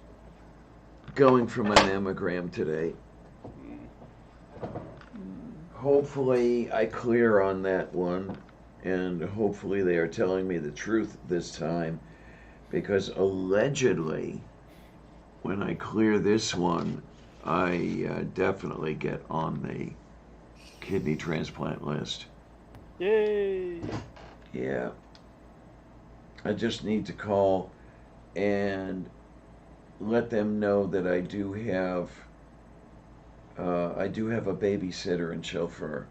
going for my mammogram today. Mm. Hmm. Hopefully, I clear on that one, and hopefully, they are telling me the truth this time because allegedly, when I clear this one, I definitely get on the kidney transplant list. Yay! Yeah. I just need to call and let them know that I do have a babysitter and chauffeur.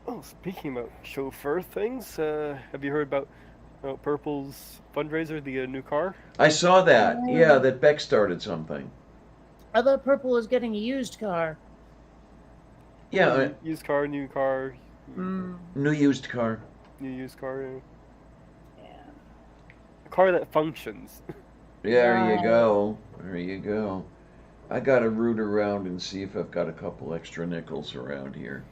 Oh, speaking about chauffeur things, have you heard about Purple's fundraiser, the new car? I saw that. Yeah, Oh, that Beck started something. I thought Purple was getting a used car. Yeah, Yeah, used car, Mm, new used car. new used car, yeah. yeah. A car that functions. There you Right. go. There you go. I gotta root around and see if I've got a couple extra nickels around here.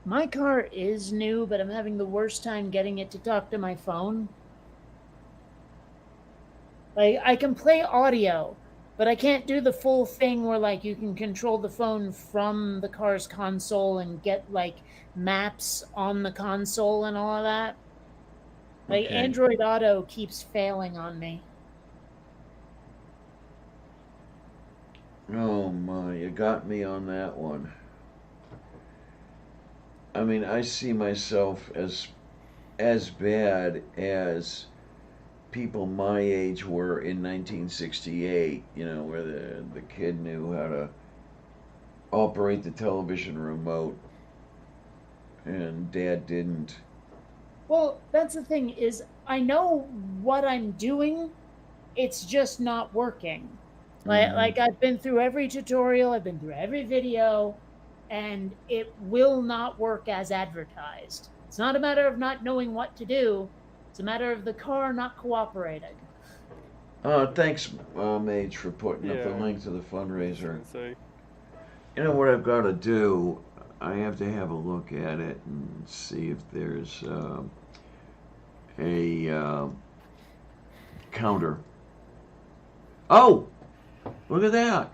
My car is new, but I'm having the worst time getting it to talk to my phone. Like I can play audio, but I can't do the full thing where like you can control the phone from the car's console and get like maps on the console and all of that. Like Okay. Android Auto keeps failing on me. Oh my, you got me on that one. I mean, I see myself as bad as people my age were in 1968, where the kid knew how to operate the television remote and dad didn't. Well, that's the thing is I know what I'm doing, it's just not working. Like Mm-hmm. like I've been through every tutorial, I've been through every video, and it will not work as advertised. It's not a matter of not knowing what to do, it's a matter of the car not cooperating. Thanks, Mage, for putting up the Yeah, link to the I was fundraiser. gonna say. You know what I've got to do? I have to have a look at it and see if there's a counter. Oh, look at that!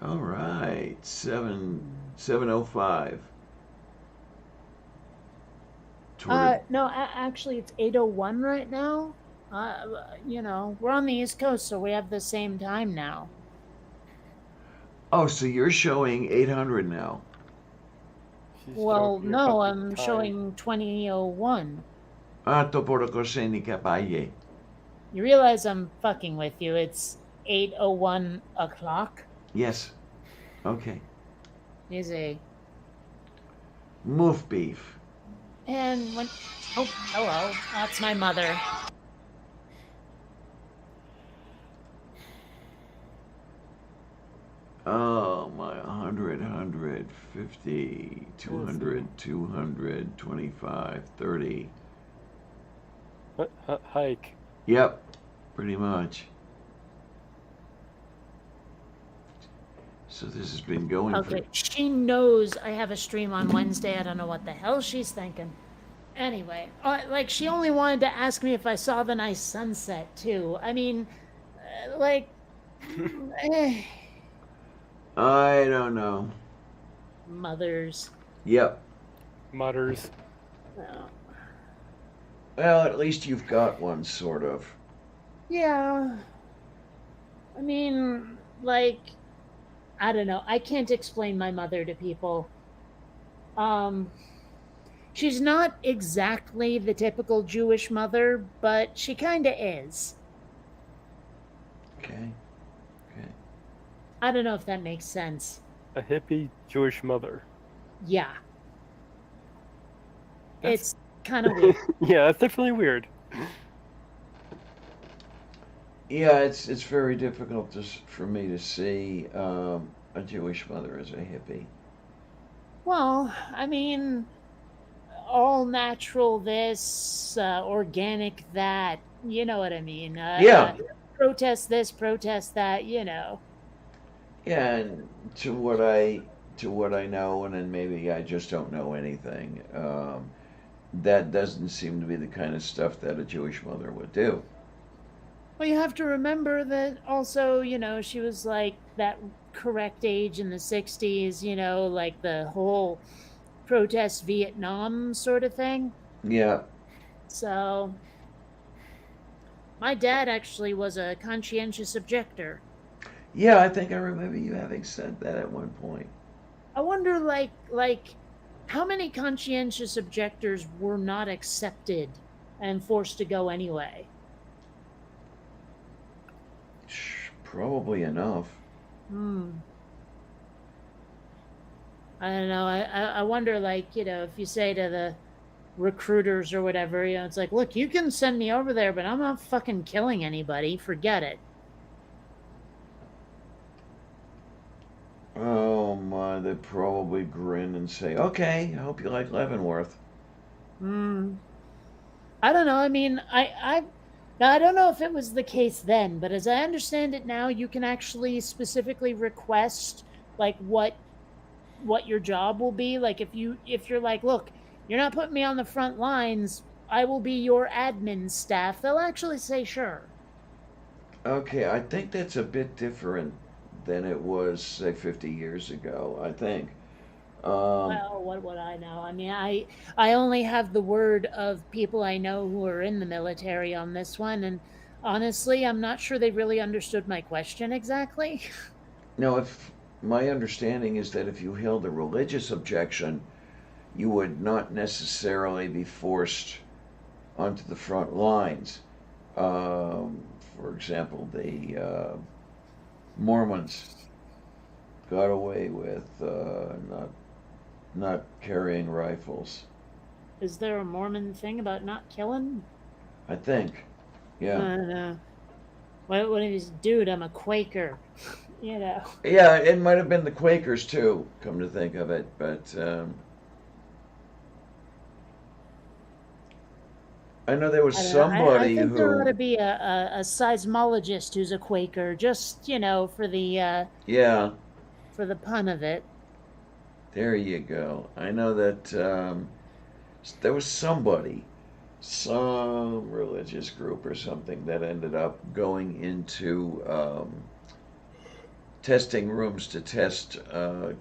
All right, 7:05. 20. No, actually, it's 8:01 right now. We're on the East Coast, so we have the same time now. Oh, so you're showing 800 now. She's Well, joking no, about the I'm time. showing 20:01. Ah, to por cos'è ni capaye. You realize I'm fucking with you. It's 8:01 o'clock. Yes. Okay. Easy. Moof beef. And when oh, hello. That's my mother. Oh my, 100, 50, Yeah, so 200, 200, 25, 30. hike. Yep, pretty much. So this has been going for. Okay, she knows I have a stream on Wednesday. I don't know what the hell she's thinking. Anyway, like she only wanted to ask me if I saw the nice sunset too. I mean, like, eh, I don't know. mothers. Yep. Mutters. Oh. Well, at least you've got one, sort of. Yeah. I mean, like, I don't know. I can't explain my mother to people. Um, she's not exactly the typical Jewish mother, but she kind of is. Okay. Okay. I don't know if that makes sense. A hippie Jewish mother. Yeah, That's it's kind of weird. yeah, that's definitely weird. Yeah, it's very difficult for me to see a Jewish mother as a hippie. Well, I mean, all natural this, organic that. You know what I mean? Yeah, Protest this, protest that. You know. yeah, and to what I know, and then maybe I just don't know anything. That doesn't seem to be the kind of stuff that a Jewish mother would do. Well, you have to remember that also, she was like that correct age in the 60s, like the whole protest Vietnam sort of thing. Yeah, So, my dad actually was a conscientious objector. yeah, I think I remember you having said that at one point. I wonder like how many conscientious objectors were not accepted and forced to go anyway. Probably enough. Hmm. I don't know. I wonder, like, if you say to the recruiters or whatever, it's like, look, you can send me over there, but I'm not fucking killing anybody. Forget it. Oh my, they'd probably grin and say, "Okay, I hope you like Leavenworth." Hmm. I don't know. I mean, now I don't know if it was the case then, but as I understand it now, you can actually specifically request like what your job will be. Like if you're like, look, you're not putting me on the front lines, I will be your admin staff. They'll actually say sure. Okay, I think that's a bit different than it was, say, 50 years ago, I think. Um, Well, what would I know? I mean, I only have the word of people I know who are in the military on this one, and honestly, I'm not sure they really understood my question exactly. no, if my understanding is that if you held a religious objection, you would not necessarily be forced onto the front lines. Um, for example, the Mormons got away with not carrying rifles. Is there a Mormon thing about not killing? I think, I yeah, don't know. What if he's, dude, I'm a Quaker. you know. yeah. It might have been the Quakers too, come to think of it. But I know there was I don't know. I somebody think there ought who, to be a seismologist who's a Quaker, just yeah, for the pun of it. there you go. I know that there was somebody, some religious group or something that ended up going into testing rooms to test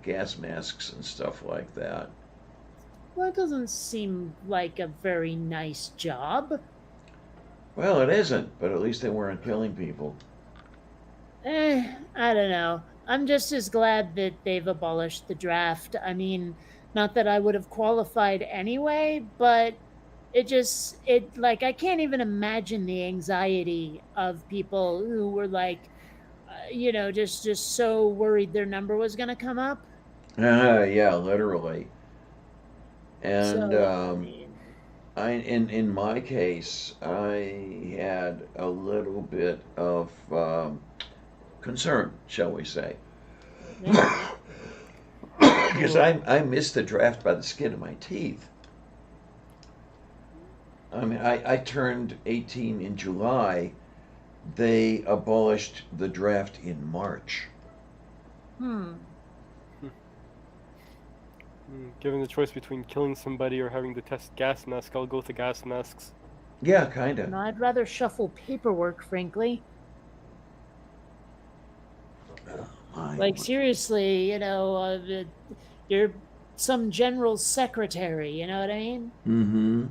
gas masks and stuff like that. Well, that doesn't seem like a very nice job. Well, it isn't, but at least they weren't killing people. I don't know. I'm just as glad that they've abolished the draft. I mean, not that I would have qualified anyway, but it like I can't even imagine the anxiety of people who were like, just so worried their number was going to come up. Yeah, literally. And So, I mean, in my case, I had a little bit of concern, shall we say, yeah. because I missed the draft by the skin of my teeth. I mean, I turned 18 in July. They abolished the draft in March. Hmm. Given the choice between killing somebody or having to test gas mask, I'll go with the gas masks. Yeah, kind of. No, I'd rather shuffle paperwork, frankly. My, Like seriously, you're some general secretary, you know what I mean? Mm-hmm.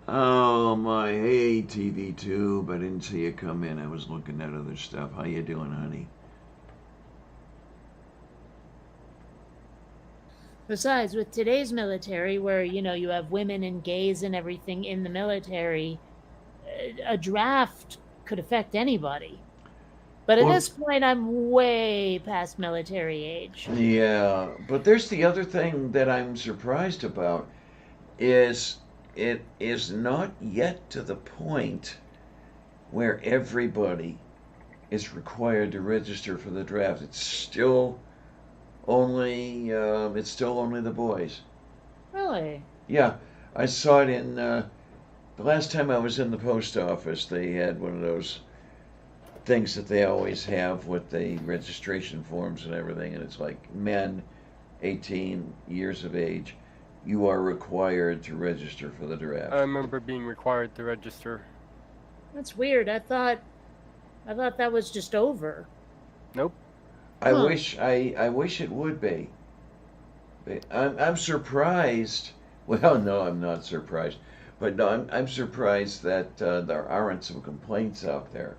Oh my, hey TV Tube, I didn't see you come in. I was looking at other stuff. How you doing, honey? Besides, with today's military, where, you have women and gays and everything in the military, a draft could affect anybody. But at Well, this point, I'm way past military age. yeah, but there's the other thing that I'm surprised about is it is not yet to the point where everybody is required to register for the draft. It's still only the boys. Really? Yeah, I saw it in the last time I was in the post office. They had one of those things that they always have with the registration forms and everything, and it's like men 18 years of age, you are required to register for the draft. I remember being required to register. That's weird. I thought that was just over. Nope. Huh. I wish it would be. I'm surprised. Well, no, I'm not surprised. But no, I'm surprised that there aren't some complaints out there.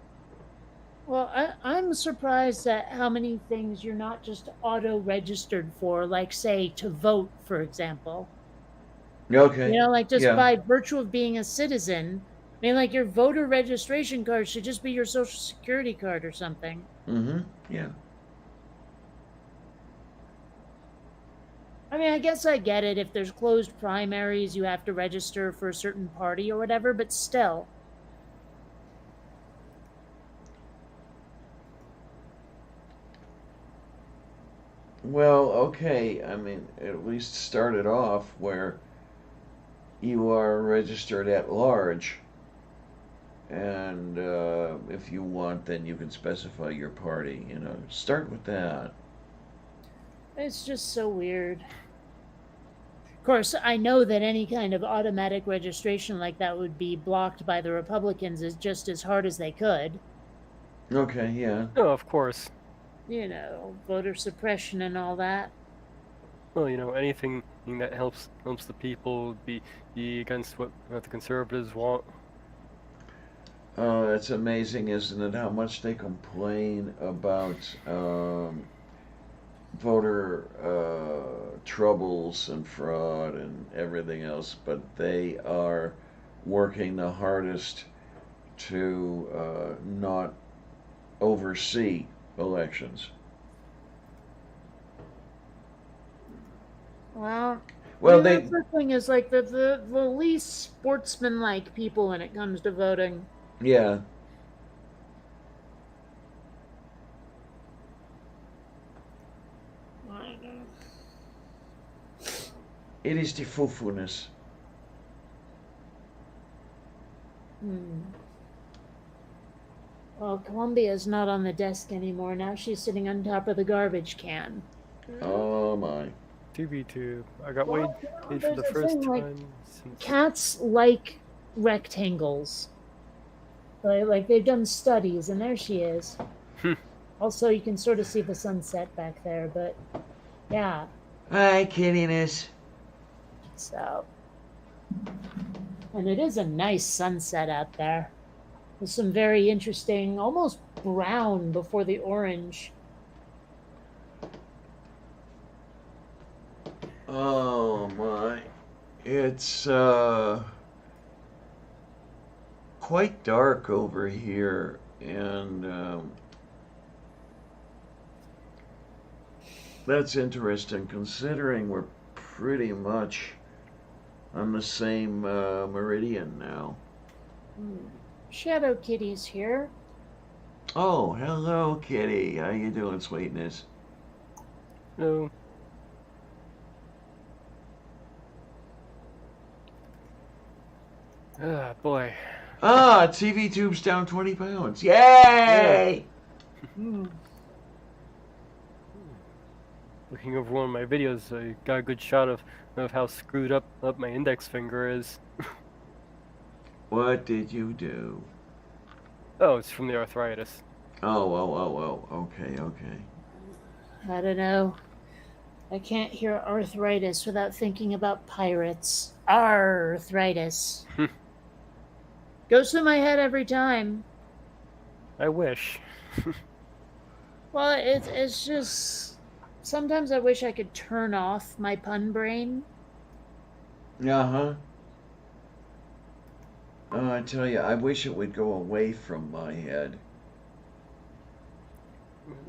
Well, I'm surprised at how many things you're not just auto registered for, like, say, to vote, for example. Okay. Like just Yeah. by virtue of being a citizen. I mean, like your voter registration card should just be your social security card or something. Mm-hmm. Yeah. I mean, I guess I get it. If there's closed primaries, you have to register for a certain party or whatever, but still. Well, okay. I mean, at least start it off where you are registered at large, and if you want, then you can specify your party. Start with that. It's just so weird. Of course, I know that any kind of automatic registration like that would be blocked by the Republicans as just as hard as they could. Okay. Yeah. No, of course. Voter suppression and all that. Well, anything that helps the people be against what the conservatives want. It's amazing, isn't it, how much they complain about voter troubles and fraud and everything else, but they are working the hardest to not oversee elections. Well, Well, that's the thing is like the least sportsmanlike people when it comes to voting. yeah. I know. It is the fufu-ness. Hmm. Well, Columbia's not on the desk anymore. Now she's sitting on top of the garbage can. Oh my. TV2. I got Well, weighed for there's the a first thing, like, time since. cats like rectangles. Like they've done studies, and there she is. Hmm. Also, you can sort of see the sunset back there, but yeah. Hi, kittiness. So, and it is a nice sunset out there. With some very interesting, almost brown before the orange. Oh my. It's quite dark over here, and that's interesting considering we're pretty much on the same meridian now. Shadow Kitty's here. Oh, hello, kitty. How you doing, sweetness? No. Ah, boy. Ah, TV Tube's down 20 pounds. Yay! Looking over one of my videos, I got a good shot of how screwed up my index finger is. What did you do? Oh, it's from the arthritis. Oh, okay. I don't know. I can't hear arthritis without thinking about pirates. Arthritis. Goes through my head every time. I wish. Well, it's just sometimes I wish I could turn off my pun brain. Uh-huh. Oh, I tell you, I wish it would go away from my head.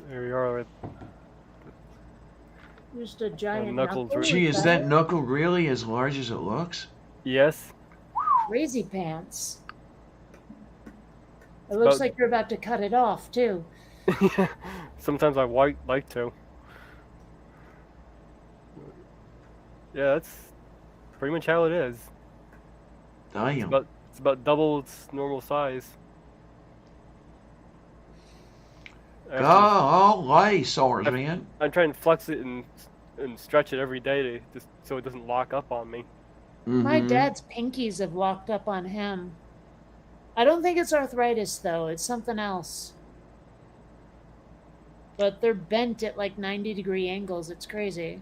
There you are. Just a giant Knuckles. knuckle. Gee, is that knuckle really as large as it looks? Yes. Crazy pants? It looks like you're about to cut it off too. Sometimes I like to. Yeah, that's pretty much how it is. Damn. It's about double its normal size. All right, Sours, man. I try and flex it and stretch it every day to just so it doesn't lock up on me. My dad's pinkies have locked up on him. I don't think it's arthritis though, it's something else. But they're bent at like 90-degree angles. It's crazy.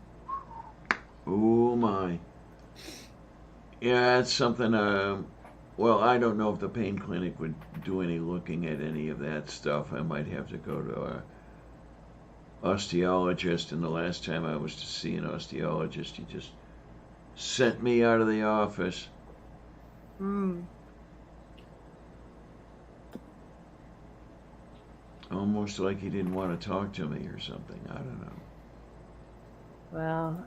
Oh my. Yeah, it's something. Well, I don't know if the pain clinic would do any looking at any of that stuff. I might have to go to a osteologist. And the last time I was to see an osteologist, he just sent me out of the office. Almost like he didn't want to talk to me or something. I don't know. Well,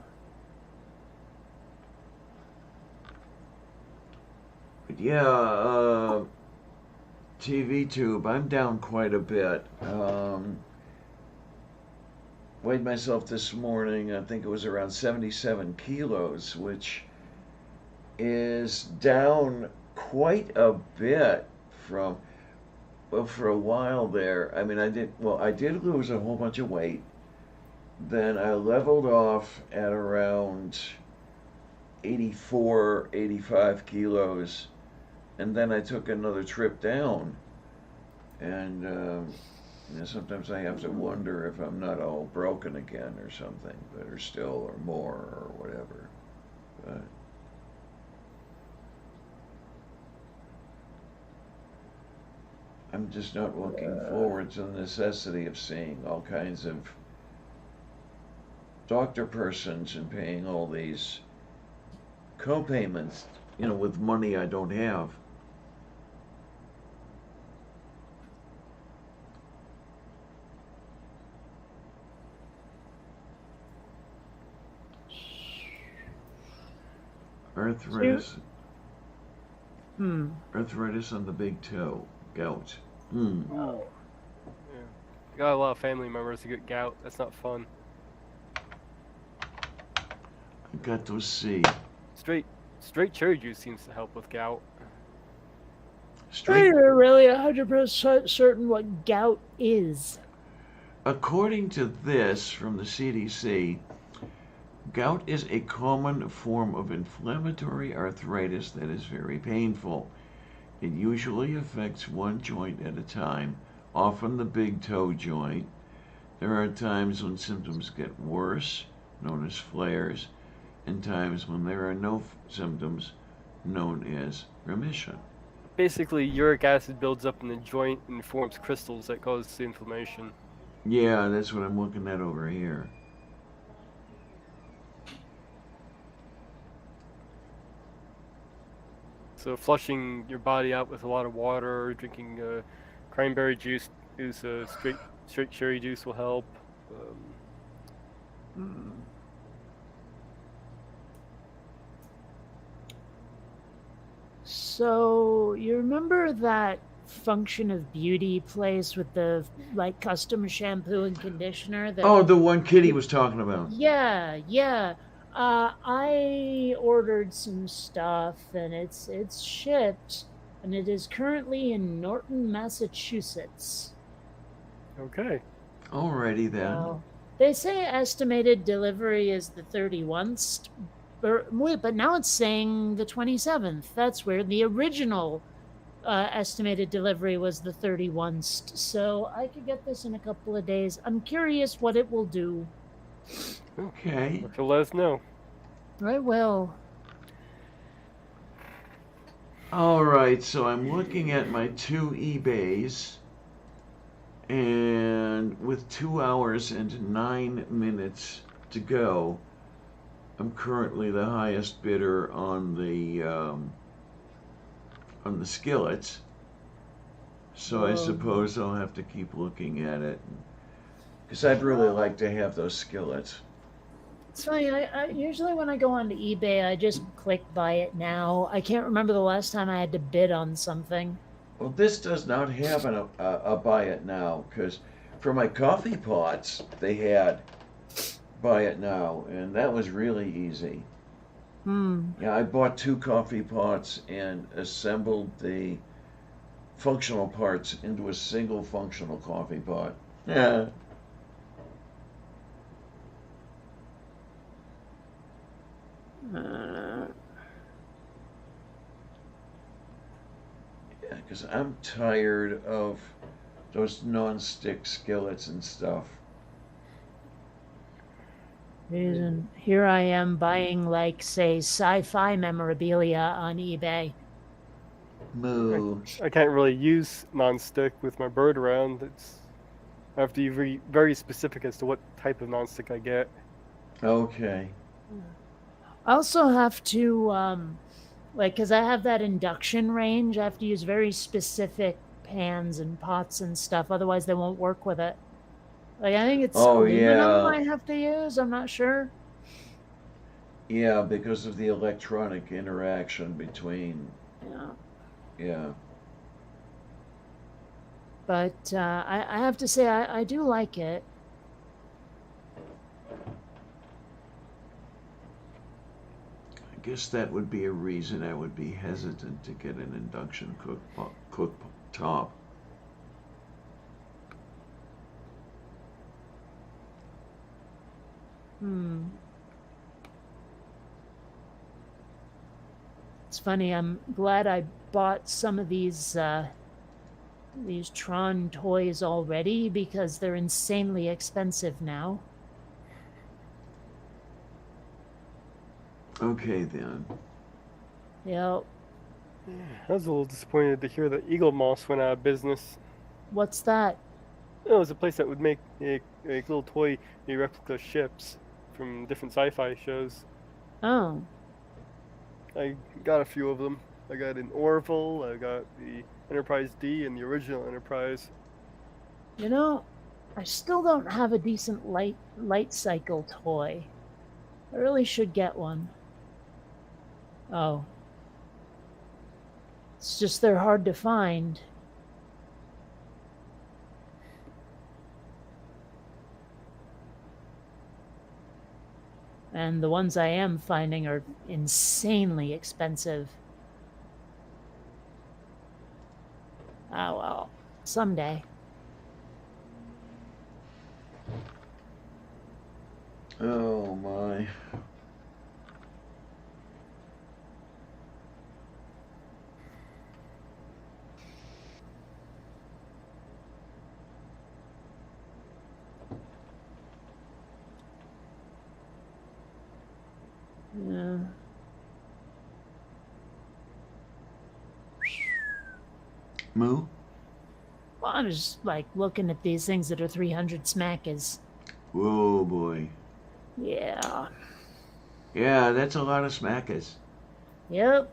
but yeah, TV tube, I'm down quite a bit. Weighed myself this morning, I think it was around 77 kilos, which is down quite a bit from, well, for a while there. I mean, I did lose a whole bunch of weight. Then I leveled off at around 84, 85 kilos. And then I took another trip down. And sometimes I have to wonder if I'm not all broken again or something, better still, or more, or whatever. But I'm just not looking forward to the necessity of seeing all kinds of doctor persons and paying all these co-payments, with money I don't have. Arthritis. Arthritis on the big toe. Gout. Oh. Yeah. I got a lot of family members who get gout. That's not fun. I got to see. Straight cherry juice seems to help with gout. I'm not really 100% certain what gout is. According to this from the CDC, gout is a common form of inflammatory arthritis that is very painful. It usually affects one joint at a time, often the big toe joint. There are times when symptoms get worse, known as flares, and times when there are no symptoms, known as remission. Basically, uric acid builds up in the joint and forms crystals that cause the inflammation. Yeah, that's what I'm looking at over here. So flushing your body out with a lot of water, or drinking cranberry juice, straight cherry juice will help. So, you remember that Function of Beauty place with the custom shampoo and conditioner that the one Kitty was talking about. Yeah. I ordered some stuff and it's shipped and it is currently in Norton, Massachusetts. Okay. Alrighty then. Well, they say estimated delivery is the 31st, but now it's saying the 27th. That's weird. The original estimated delivery was the 31st, so I could get this in a couple of days. I'm curious what it will do. Okay. So let us know. I will. All right, so I'm looking at my two eBays, and with 2 hours and 9 minutes to go, I'm currently the highest bidder on the skillets. So I suppose I'll have to keep looking at it, because I'd really like to have those skillets. It's funny. I usually when I go onto eBay, I just click buy it now. I can't remember the last time I had to bid on something. Well, this does not have a buy it now, because for my coffee pots, they had buy it now, and that was really easy. Hmm. Yeah, I bought two coffee pots and assembled the functional parts into a single functional coffee pot. Yeah. Uh, Yeah, because I'm tired of those non-stick skillets and stuff. reason here I am buying like say sci-fi memorabilia on eBay. Moo. I can't really use non-stick with my bird around. I have to be very specific as to what type of non-stick I get. Okay. I also have to like because I have that induction range, I have to use very specific pans and pots and stuff, otherwise they won't work with it. Like I think it's Oh aluminum yeah. I have to use. I'm not sure. Yeah, because of the electronic interaction between. Yeah. Yeah. But I have to say I do like it. I guess that would be a reason I would be hesitant to get an induction cooktop. Hmm. It's funny. I'm glad I bought some of these Tron toys already because they're insanely expensive now. Okay then. Yep. I was a little disappointed to hear that Eagle Moss went out of business. What's that? It was a place that would make little toy replica ships from different sci-fi shows. Oh. I got a few of them. I got an Orville, I got the Enterprise D, and the original Enterprise. You know, I still don't have a decent light cycle toy. I really should get one. Oh. It's just they're hard to find. And the ones I am finding are insanely expensive. Oh well, someday. Oh my. Yeah. Moo? Well, I'm just like looking at these things that are 300 smackers. Whoa boy. Yeah. Yeah, that's a lot of smackers. Yep.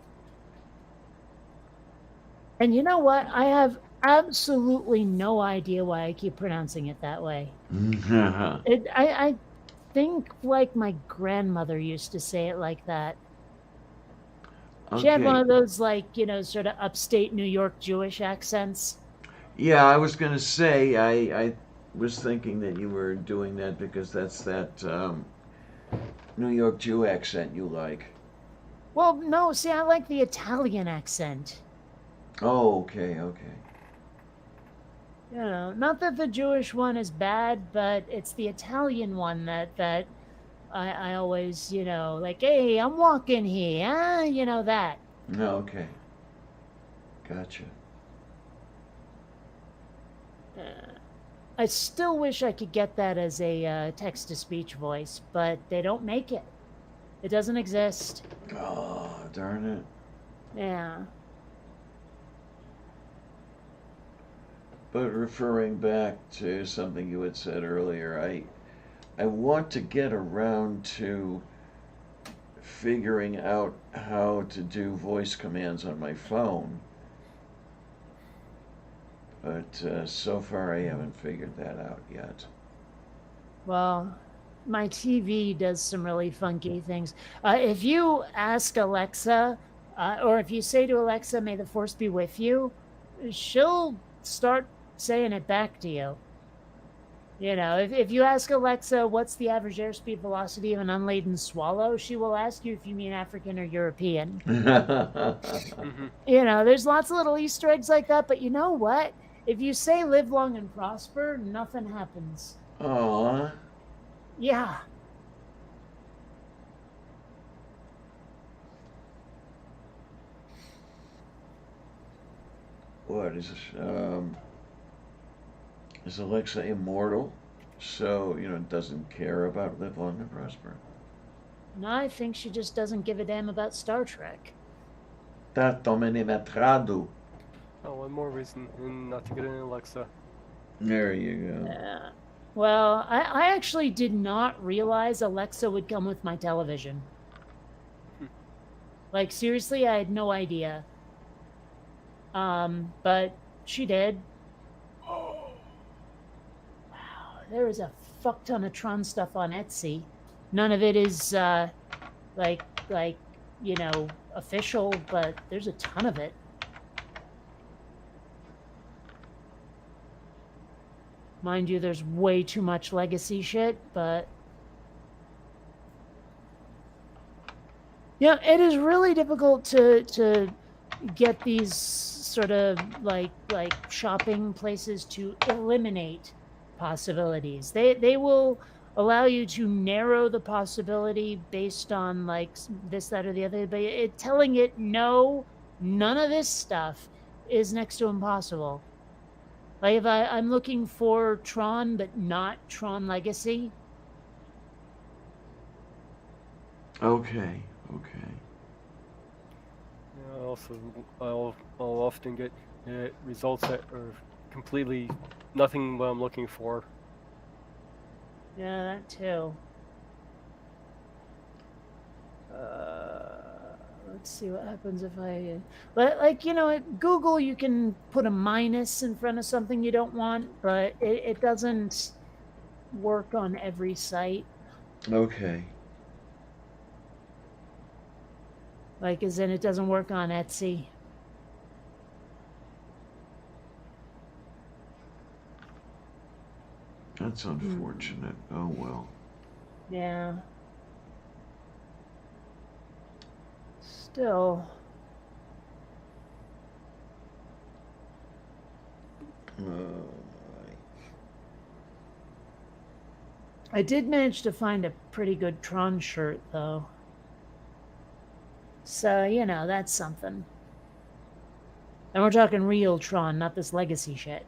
And you know what? I have absolutely no idea why I keep pronouncing it that way. I think like my grandmother used to say it like that. She had one Okay. of those like, sort of upstate New York Jewish accents. Yeah, I was gonna say I was thinking that you were doing that because that's that New York Jew accent you like. Well, no, see, I like the Italian accent. Oh, okay, okay. Not that the Jewish one is bad, but it's the Italian one that I always, like, hey, I'm walking here, that. No, okay. Gotcha. Uh, I still wish I could get that as a text-to-speech voice, but they don't make it. It doesn't exist. Oh, darn it. Yeah. But referring back to something you had said earlier, I want to get around to figuring out how to do voice commands on my phone. But so far, I haven't figured that out yet. Well, my TV does some really funky things. If you ask Alexa, or if you say to Alexa, "May the force be with you," she'll start saying it back to you. You know, if you ask Alexa, "What's the average airspeed velocity of an unladen swallow?" she will ask you if you mean African or European. Mhm. You know, there's lots of little Easter eggs like that, but you know what? If you say "live long and prosper," nothing happens. Aw. Yeah. What is Alexa immortal? So, doesn't care about live long and prosper. No, I think she just doesn't give a damn about Star Trek. Tanto me ne metrado. Oh, one more reason not to get an Alexa. There you go. Yeah. Well, I actually did not realize Alexa would come with my television. Like, seriously, I had no idea. But she did. Wow, there is a fuck ton of Tron stuff on Etsy. None of it is like official, but there's a ton of it. Mind you, there's way too much legacy shit, but yeah, it is really difficult to get these sort of like shopping places to eliminate possibilities. They will allow you to narrow the possibility based on like this, that, or the other, but telling it no, none of this stuff is next to impossible. Like if I'm looking for Tron, but not Tron Legacy. Okay. I'll often get results that are completely nothing what I'm looking for. Yeah, that too. Let's see what happens if I, like, at Google, you can put a minus in front of something you don't want, but it doesn't work on every site. Okay. Like, as in, it doesn't work on Etsy. That's unfortunate. Oh well. Yeah. Still. Oh my. I did manage to find a pretty good Tron shirt, though. So, that's something. And we're talking real Tron, not this legacy shit.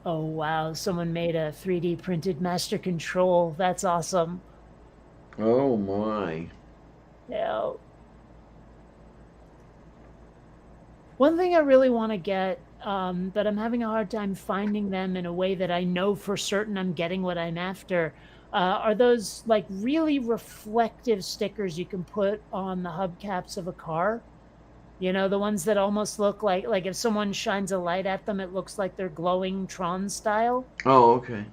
Oh, wow. Someone made a 3D printed Master Control. That's awesome. Oh my. Yeah. One thing I really want to get, but I'm having a hard time finding them in a way that I know for certain I'm getting what I'm after, are those like really reflective stickers you can put on the hubcaps of a car. The ones that almost look like if someone shines a light at them, it looks like they're glowing Tron style. Oh, okay.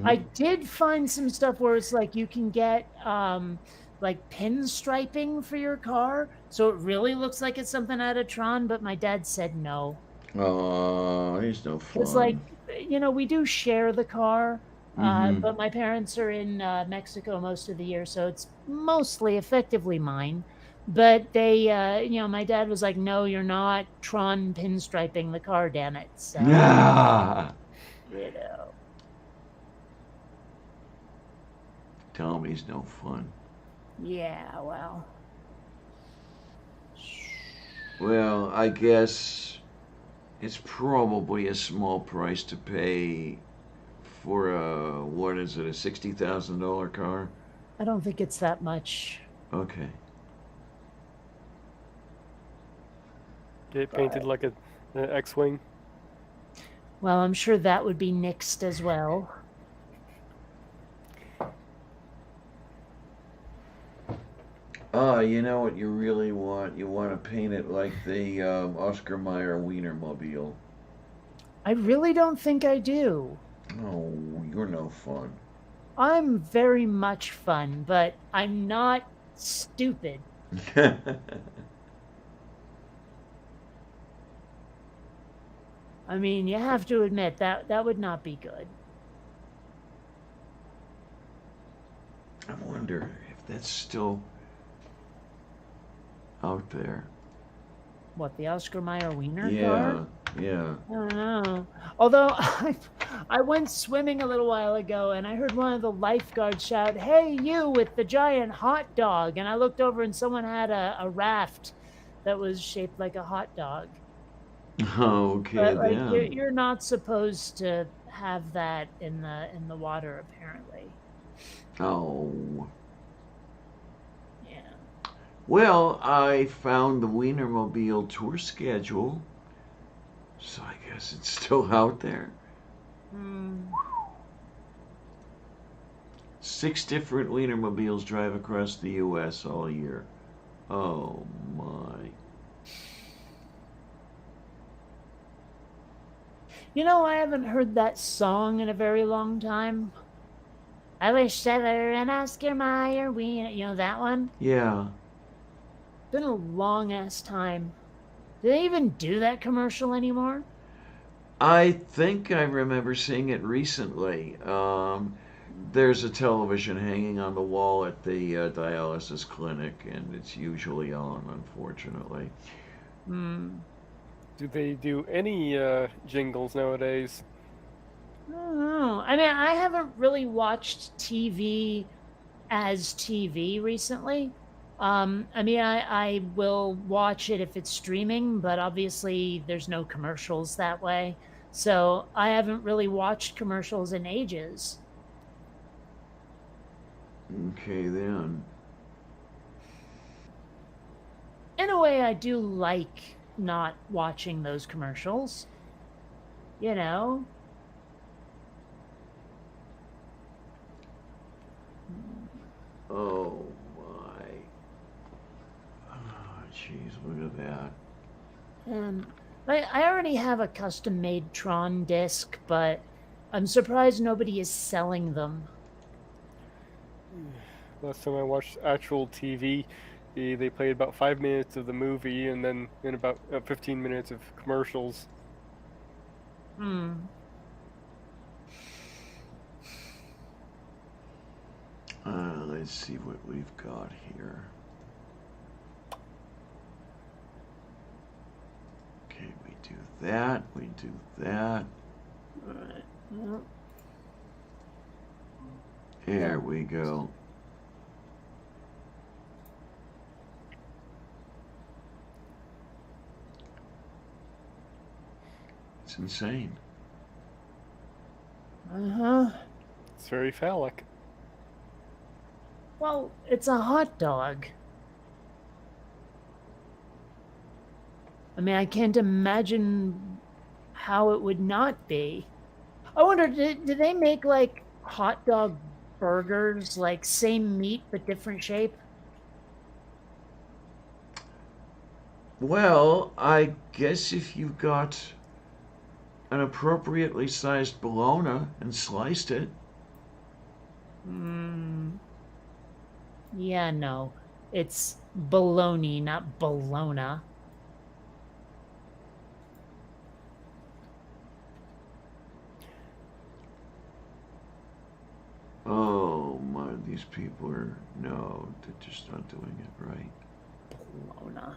I did find some stuff where it's like you can get like pinstriping for your car, so it really looks like it's something out of Tron, but my dad said no. Oh, he's no fun. It's like, we do share the car, but my parents are in Mexico most of the year, so it's mostly effectively mine. But they, my dad was like, "No, you're not Tron pinstriping the car, damn it." So, Tell him he's no fun. Yeah, well. Well, I guess it's probably a small price to pay for a, what is it, a $60,000 car? I don't think it's that much, Okay. Get it painted but like a an X-wing. well, I'm sure that would be nixed as well. You know what you really want? You want to paint it like the Oscar Mayer Wienermobile. I really don't think I do. Oh, you're no fun. I'm very much fun, but I'm not stupid. I mean, you have to admit that that would not be good. I wonder if that's still out there. What, the Oscar Mayer Wiener car? Yeah, yeah. I don't know. Although I went swimming a little while ago and I heard one of the lifeguards shout, "Hey, you with the giant hot dog." And I looked over and someone had a raft that was shaped like a hot dog. Okay But like then. you're not supposed to have that in the water apparently. Oh. Yeah. Well, I found the Wienermobile tour schedule, so I guess it's still out there. Hmm. 6 different Wienermobiles drive across the U.S. all year. Oh my. You know, I haven't heard that song in a very long time. I wish I were an Oscar Mayer Wiener. You know that one? Yeah. Been a long ass time. Do they even do that commercial anymore? I think I remember seeing it recently. There's a television hanging on the wall at the dialysis clinic, and it's usually on, unfortunately. Hmm. Do they do any jingles nowadays? I don't know. I mean, I haven't really watched TV as TV recently. I mean, I will watch it if it's streaming, but obviously there's no commercials that way. So I haven't really watched commercials in ages. Okay, then. In a way, I do like not watching those commercials. You know? Oh my. Oh, jeez, look at that. I already have a custom made Tron disc, but I'm surprised nobody is selling them. Last time I watched actual TV, they played about 5 minutes of the movie and then in about 15 minutes of commercials. Hmm. Let's see what we've got here. Okay, we do that, we do that. All right. Well, There that- we go. It's insane. Uh-huh. It's very phallic. Well, it's a hot dog. I mean, I can't imagine how it would not be. I wonder, do they make like hot dog burgers, like same meat but different shape? Well, I guess if you got an appropriately sized bologna and sliced it. Hmm. Yeah, no. It's bologna, not bologna. Oh my, these people are, no, they're just not doing it right. Bologna.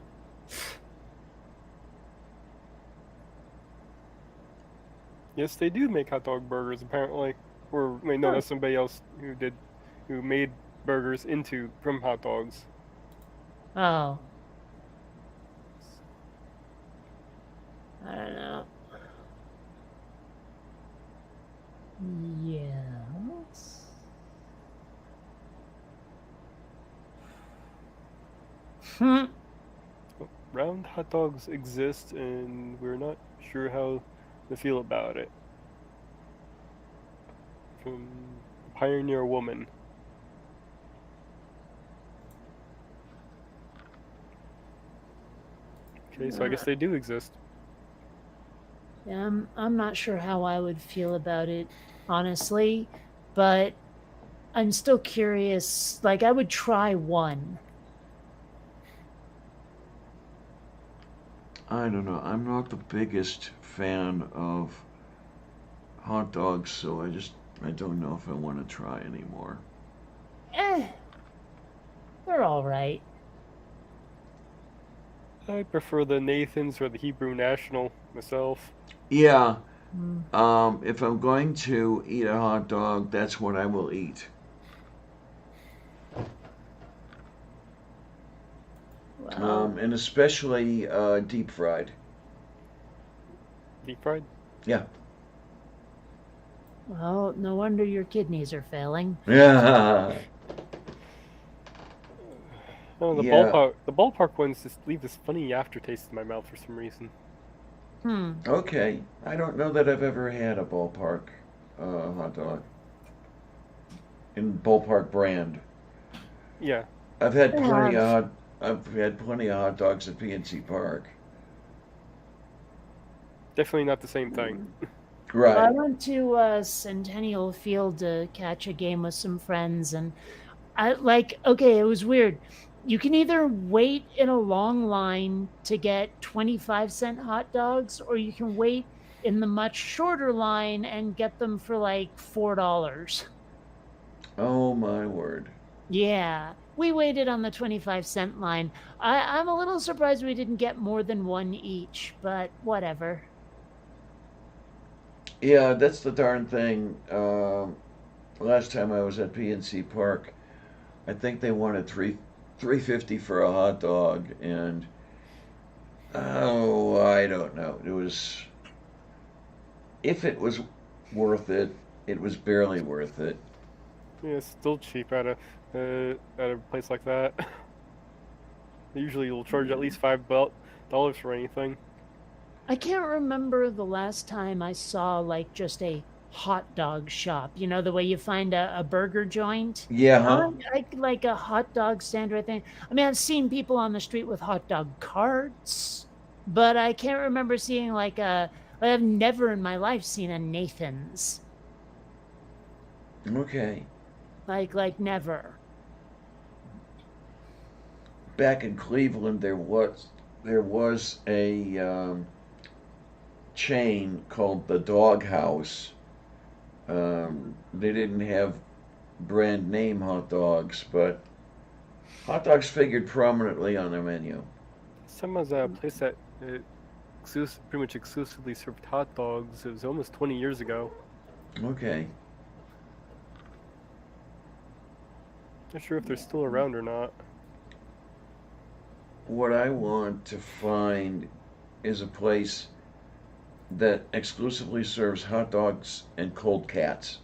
Yes, they do make hot dog burgers apparently. Or wait, no, Huh. that's somebody else who made burgers from hot dogs. Oh. I don't know. Yes. Hmm. Round hot dogs exist, and we're not sure how to feel about it. From Pioneer Woman. Okay, so I guess they do exist. Yeah, I'm not sure how I would feel about it, honestly, but I'm still curious. Like, I would try one. I don't know. I'm not the biggest fan of hot dogs, so I don't know if I want to try anymore. Eh, they're all right. I prefer the Nathans or the Hebrew National myself. Yeah, Mm, if I'm going to eat a hot dog, that's what I will eat. well, And especially deep fried. Deep fried. Yeah. well, no wonder your kidneys are failing. Yeah. Oh, Yeah. the ballpark ones just leave this funny aftertaste in my mouth for some reason. Hmm. Okay. I don't know that I've ever had a ballpark hot dog in ballpark brand. Yeah, I've had I plenty have. I've had plenty of hot dogs at PNC Park. definitely not the same thing. Well, I Right. went to Centennial Field to catch a game with some friends, and okay, it was weird. You can either wait in a long line to get 25-cent hot dogs, or you can wait in the much shorter line and get them for like $4. Oh my word. Yeah, we waited on the 25-cent line. I'm a little surprised we didn't get more than one each, but whatever. Yeah, that's the darn thing. Last time I was at PNC Park, I think they wanted 350 for a hot dog, and oh, I don't know. It was, if it was worth it, it was barely worth it. Yeah, it's still cheap at a place like that. They usually will charge at least $5 for anything. I can't remember the last time I saw like just a hot dog shop. You know, the way you find a burger joint. Yeah, huh? I like a hot dog stand right there. I mean, I've seen people on the street with hot dog carts, but I can't remember seeing I've never in my life seen a Nathan's. Okay. Like never. Back in Cleveland, there was a chain called the Dog House. They didn't have brand name hot dogs, but hot dogs figured prominently on their menu. Some was a place that pretty much exclusively served hot dogs. It was almost 20 years ago. Okay. Not sure if they're still around or not. What I want to find is a place that exclusively serves hot dogs and cold cats.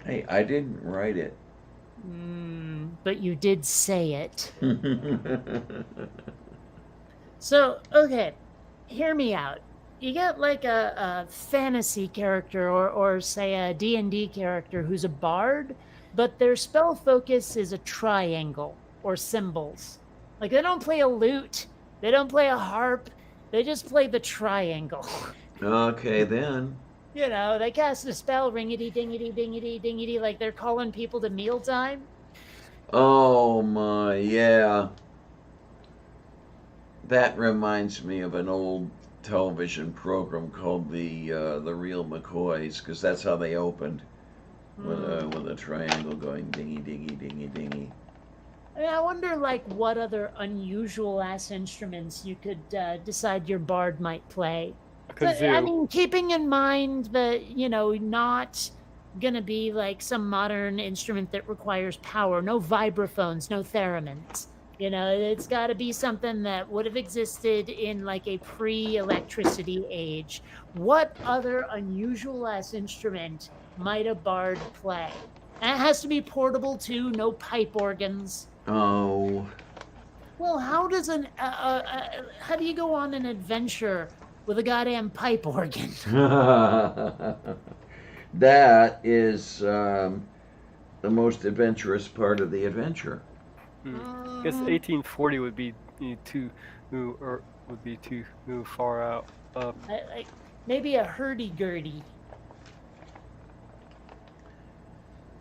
Hey, I didn't write it. But you did say it. So, okay, hear me out. You get like a fantasy character or say a D&D character who's a bard, but their spell focus is a triangle or symbols. Like they don't play a lute, they don't play a harp, they just play the triangle. Okay, then. You know, they cast a spell, ringity dingity dingity dingity, like they're calling people to mealtime. Oh my, yeah. That reminds me of an old television program called the Real McCoys, because that's how they opened with a triangle going dingy dingy dingy dingy. I mean, I wonder, like, what other unusual ass instruments you could decide your bard might play. A So, I kazoo. mean, keeping in mind that, you know, not gonna be like some modern instrument that requires power. No vibraphones, no theremins. You know, it's got to be something that would have existed in like a pre-electricity age. What other unusual ass instrument might a bard play? And it has to be portable too. No pipe organs. Oh, Well, how do you go on an adventure with a goddamn pipe organ? that is the most adventurous part of the adventure. I guess 1840 would be too, or would be too far out. Like maybe a hurdy-gurdy.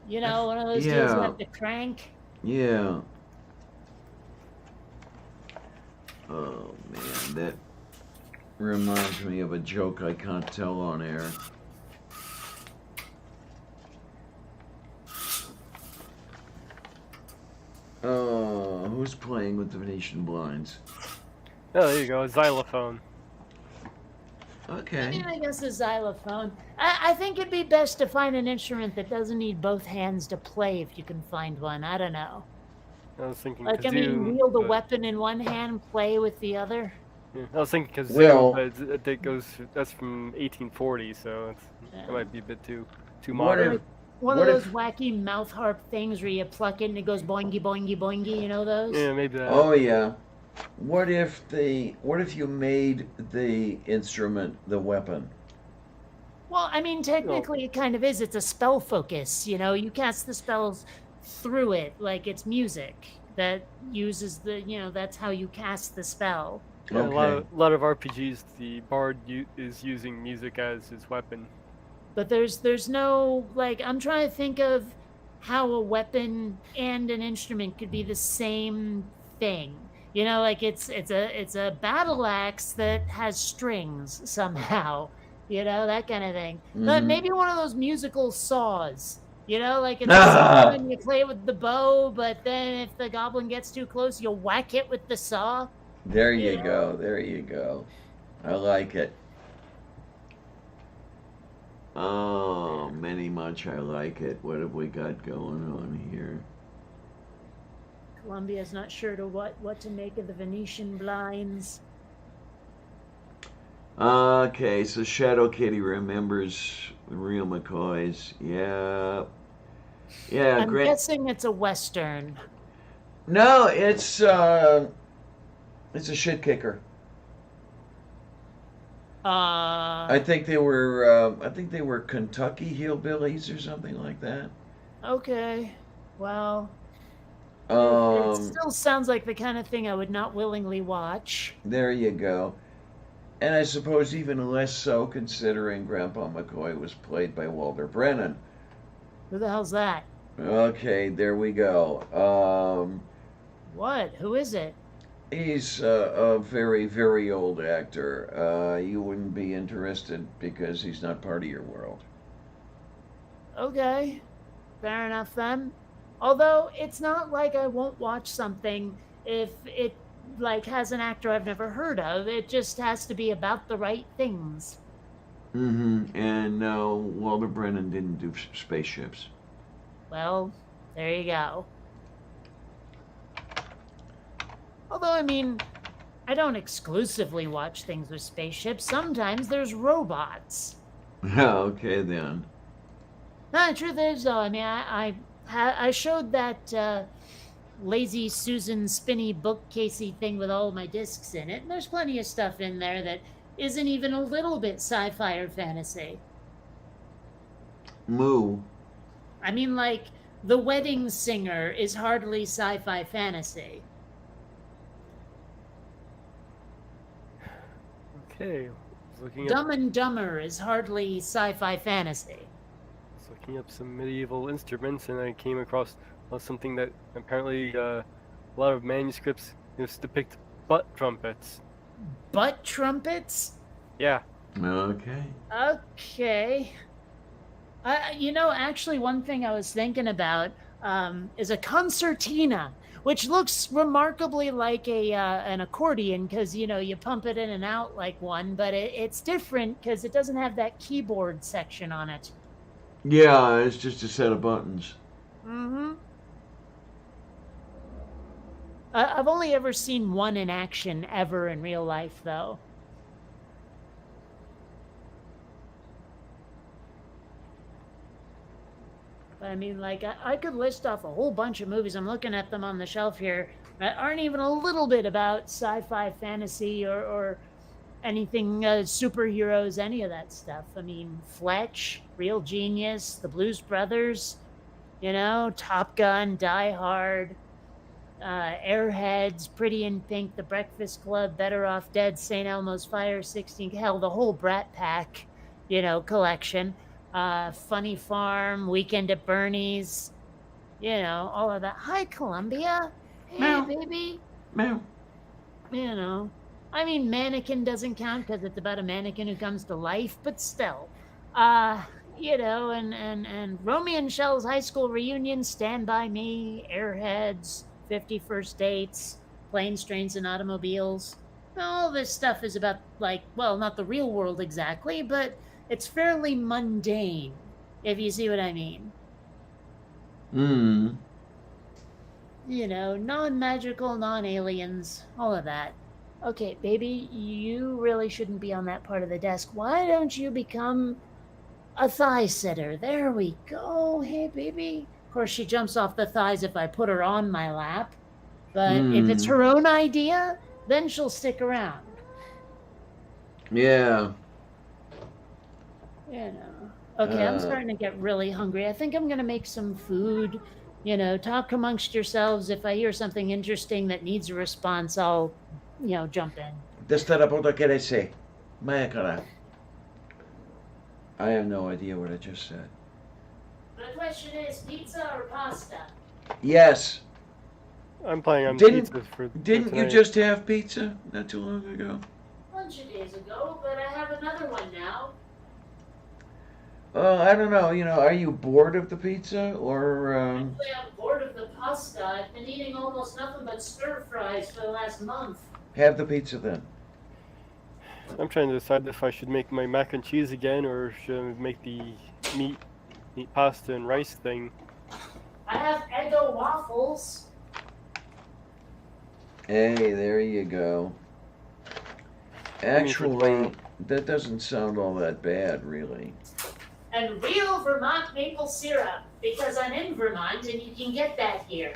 You know, one of those deals you Yeah. have to crank. Yeah. Oh man, that reminds me of a joke I can't tell on air. Oh, who's playing with the Venetian blinds? Oh, there you go, a xylophone. I Okay. mean, I guess a xylophone. I think it'd be best to find an instrument that doesn't need both hands to play if you can find one. I don't know. I was thinking Like, I mean, kazoo, wield a but- weapon in one hand, play with the other. Yeah, I was thinking kazoo, Well- but that goes. That's from 1840, so Yeah. it might be a bit too What modern. if- One What of those if- wacky mouth harp things where you pluck it and it goes boingy, boingy, boingy. You know those? Yeah, maybe that. Oh yeah. What if you made the instrument the weapon? Well, I mean, technically, it kind of is. It's a spell focus. You know, you cast the spells through it, like it's music that uses the. You know, that's how you cast the spell. Yeah, Okay. a lot of RPGs, the bard is using music as his weapon. But there's no like. I'm trying to think of how a weapon and an instrument could be the same thing. You know, like it's a battle axe that has strings somehow. You know, that kind of thing. But Mhm. maybe one of those musical saws. You know, like it's Ah! when you play it with the bow, but then if the goblin gets too close, you'll whack it with the saw. There you Yeah. go. There you go. I like it. Oh, many much I like it. What have we got going on here? Columbia's not sure to what to make of the Venetian blinds. Okay, so Shadow Kitty remembers the real McCoys. Yeah. Yeah, I'm great. guessing it's a western. No, it's a shit kicker. I think they were Kentucky hillbillies or something like that. Okay. Well, it Um, still sounds like the kind of thing I would not willingly watch. there you go. And I suppose even less so considering Grandpa McCoy was played by Walter Brennan. Who the hell's that? Okay, there we go. What? Who is it? He's a very, very old actor. You wouldn't be interested because he's not part of your world. Okay. Fair enough then. Although it's not like I won't watch something if it like has an actor I've never heard of. It just has to be about the right things. Mm-hmm. And no, Walter Brennan didn't do spaceships. Well, there you go. Although, I mean, I don't exclusively watch things with spaceships. Sometimes there's robots. Okay, then. No, the truth is, though, I mean, I showed that lazy Susan spinny bookcasey thing with all of my discs in it, and there's plenty of stuff in there that isn't even a little bit sci-fi or fantasy. Moo. I mean, like, The Wedding Singer is hardly sci-fi fantasy. Okay, looking Dumb and Dumber is hardly sci-fi fantasy. looking up some medieval instruments, and I came across something that apparently a lot of manuscripts depict butt trumpets. Butt trumpets? Yeah. Okay. Okay. Actually, one thing I was thinking about is a concertina, which looks remarkably like an accordion because you pump it in and out like one, but it's different because it doesn't have that keyboard section on it. Yeah, it's just a set of buttons. Mm-hmm. I've only ever seen one in action ever in real life, though. But I mean, like, I could list off a whole bunch of movies. I'm looking at them on the shelf here that aren't even a little bit about sci-fi, fantasy, or anything superheroes, any of that stuff. I mean, Fletch, Real Genius, The Blues Brothers, Top Gun, Die Hard, Airheads, Pretty in Pink, The Breakfast Club, Better Off Dead, St. Elmo's Fire, 16, hell, the whole Brat Pack, collection. Funny Farm, Weekend at Bernie's, all of that. Hi, Columbia. Hey, Meow. baby. Meow. I mean, Mannequin doesn't count because it's about a mannequin who comes to life, but still. And Romeo and Shell's high school reunion, Stand By Me, Airheads, 50 First Dates, Planes, Trains, and Automobiles. All this stuff is about, like, well, not the real world exactly, but it's fairly mundane, if you see what I mean. Hmm. Non-magical, non-aliens, all of that. Okay, baby, you really shouldn't be on that part of the desk. Why don't you become a thigh sitter? There we go. Hey, baby. Of course, she jumps off the thighs if I put her on my lap. But if it's her own idea, then she'll stick around. Yeah. Okay, I'm starting to get really hungry. I think I'm going to make some food. Talk amongst yourselves. If I hear something interesting that needs a response, I'll, jump in. Testa rapporto che lei sei. Maya cara. I have no idea what I just said. The question is, pizza or pasta? Yes. I'm planning on Didn't- pizzas for Didn't you tonight. just have pizza not too long ago? A bunch of days ago, but I have another one now. I don't know. Are you bored of the pizza or? Actually, I'm bored of the pasta. I've been eating almost nothing but stir fries for the last month. Have the pizza then. I'm trying to decide if I should make my mac and cheese again or should I make the meat pasta and rice thing. I have Eggo waffles. Hey, there you go. Actually, that doesn't sound all that bad, really. And real Vermont maple syrup, because I'm in Vermont and you can get that here.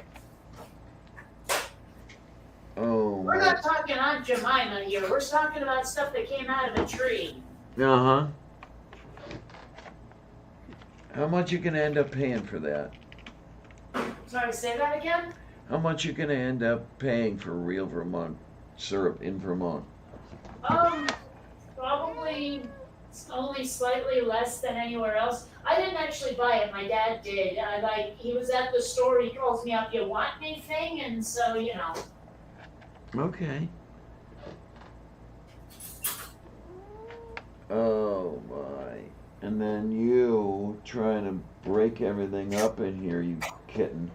Oh. We're not talking Aunt Jemima here. We're talking about stuff that came out of a tree. Uh-huh. How much you gonna end up paying for that? Sorry, say that again? How much you gonna end up paying for real Vermont syrup in Vermont? Probably only slightly less than anywhere else. I didn't actually buy it. My dad did. He was at the store. He calls me up, "You want anything?" And so, Okay. Oh my. And then you trying to break everything up in here, you kitten.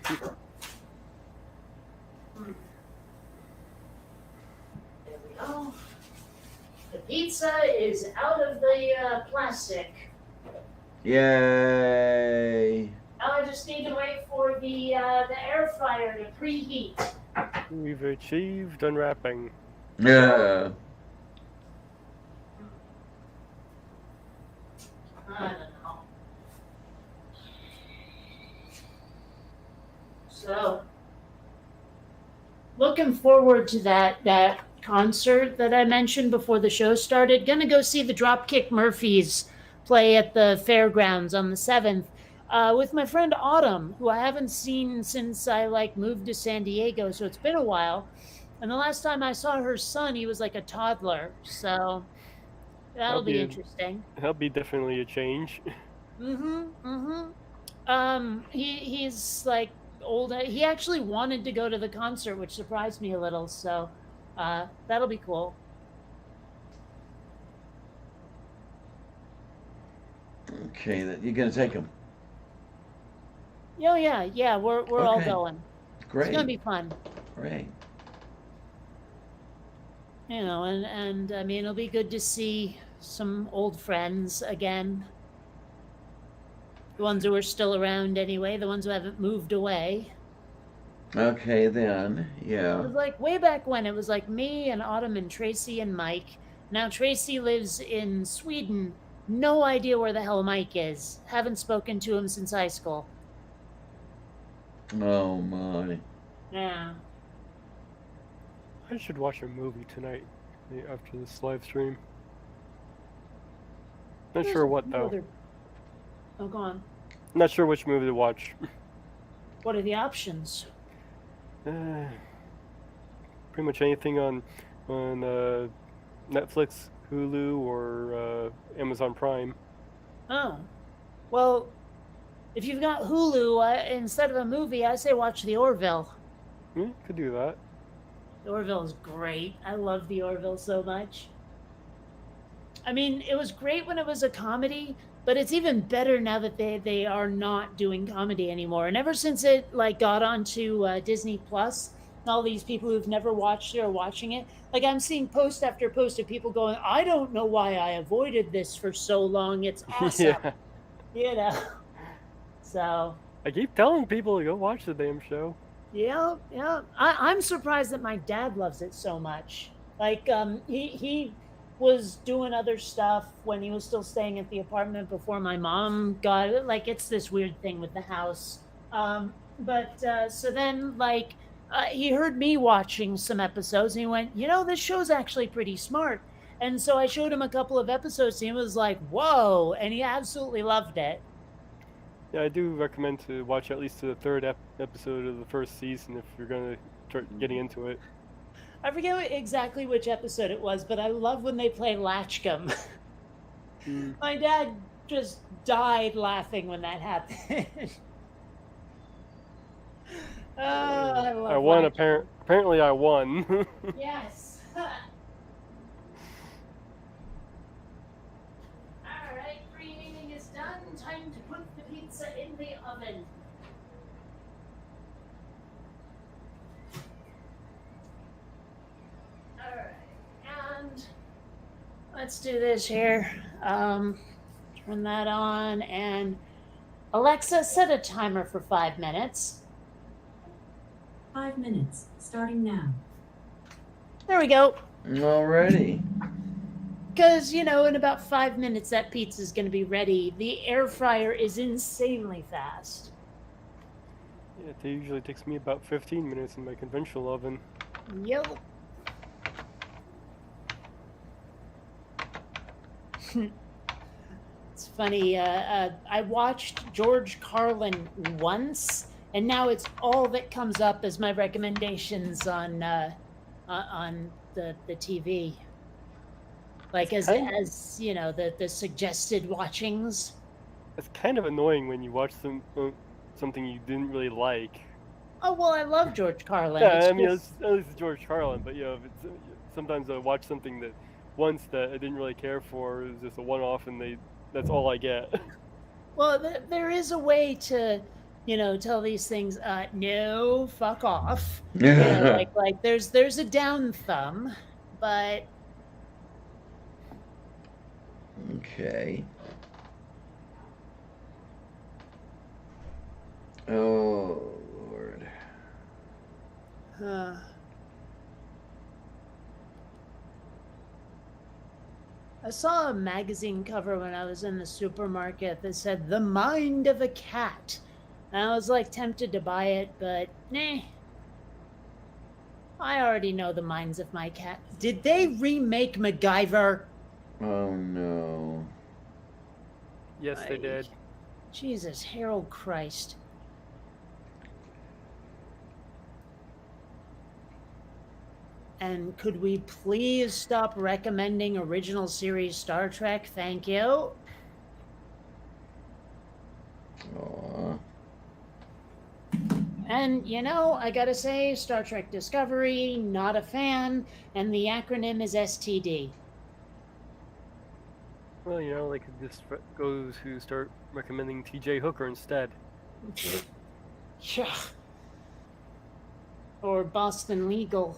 There we go. The pizza is out of the plastic. Yay. Now I just need to wait for the air fryer to preheat. We've achieved unwrapping. Yeah. I don't know. So, looking forward to that concert that I mentioned before the show started. Gonna go see the Dropkick Murphys play at the fairgrounds on the 7th with my friend Autumn, who I haven't seen since I moved to San Diego, so it's been a while. And the last time I saw her son, he was like a toddler, so that'll be interesting. That'll be definitely a change. He's like old. He actually wanted to go to the concert, which surprised me a little. So, that'll be cool. Okay, you're gonna take them. Oh yeah, we're all Okay. going. Great. It's gonna be fun. Great. You know, and I mean, it'll be good to see some old friends again. The ones who are still around anyway, the ones who haven't moved away. Okay, then. It Yeah. was like way back when it was like me and Autumn and Tracy and Mike. Now Tracy lives in Sweden. No idea where the hell Mike is. Haven't spoken to him since high school. Oh, my. Yeah. I should watch a movie tonight after this live stream. Not There's sure a what few though. other- Oh, go on. Not sure which movie to watch. What are the options? Pretty much anything on Netflix, Hulu, or Amazon Prime. Oh. Well, if you've got Hulu, instead of a movie, I say watch The Orville. Yeah, could do that. The Orville is great. I love The Orville so much. I mean, it was great when it was a comedy, but it's even better now that they are not doing comedy anymore. And ever since it like got onto Disney Plus, all these people who've never watched it are watching it. Like I'm seeing post after post of people going, "I don't know why I avoided this for so long. It's awesome." Yeah. You know. So I keep telling people to go watch the damn show. yeah, yeah. I'm surprised that my dad loves it so much. Like, he was doing other stuff when he was still staying at the apartment before my mom got it. Like, it's this weird thing with the house. But so then, like, he heard me watching some episodes, and he went, "You know, this show's actually pretty smart." And so I showed him a couple of episodes, and he was like, "Whoa!" And he absolutely loved it. Yeah, I do recommend to watch at least the third episode of the first season if you're gonna start getting into it. I forget exactly which episode it was, but I love when they play Latchcomb. Mm. My dad just died laughing when that happened. Oh, I love I won. Latchcomb. Apparently, I won. Yes. All right, preheating is done. Time to put the pizza in the oven. All right, and let's do this here. Turn that on, and Alexa, set a timer for 5 minutes. 5 minutes, starting now. There we go. Alrighty. Because, you know, in about 5 minutes, that pizza is going to be ready. The air fryer is insanely fast. Yeah, it usually takes me about 15 minutes in my conventional oven. Yep. It's funny. I watched George Carlin once, and now it's all that comes up as my recommendations on the TV. Like as you know, the suggested watchings. It's kind of annoying when you watch something you didn't really like. Oh well, I love George Carlin. Yeah, It's I mean, just- at least it's George Carlin, but you know, if it's, sometimes I watch something that once that I didn't really care for, it was just a one-off, and that's all I get. well, there is a way to, you know, tell these things. No, fuck off. You know, like there's a down thumb, but Okay. Oh, Lord. I saw a magazine cover when I was in the supermarket that said "The Mind of a Cat," and I was like tempted to buy it, but nah. I already know the minds of my cat. Did they remake MacGyver? Oh, no. Yes, they did. Jesus, Harold Christ. And could we please stop recommending original series Star Trek? Thank you. Aw. And, you know, I gotta say, Star Trek Discovery, not a fan, and the acronym is STD. Well, you know, they could just go to start recommending T.J. Hooker instead. Yeah. Or Boston Legal.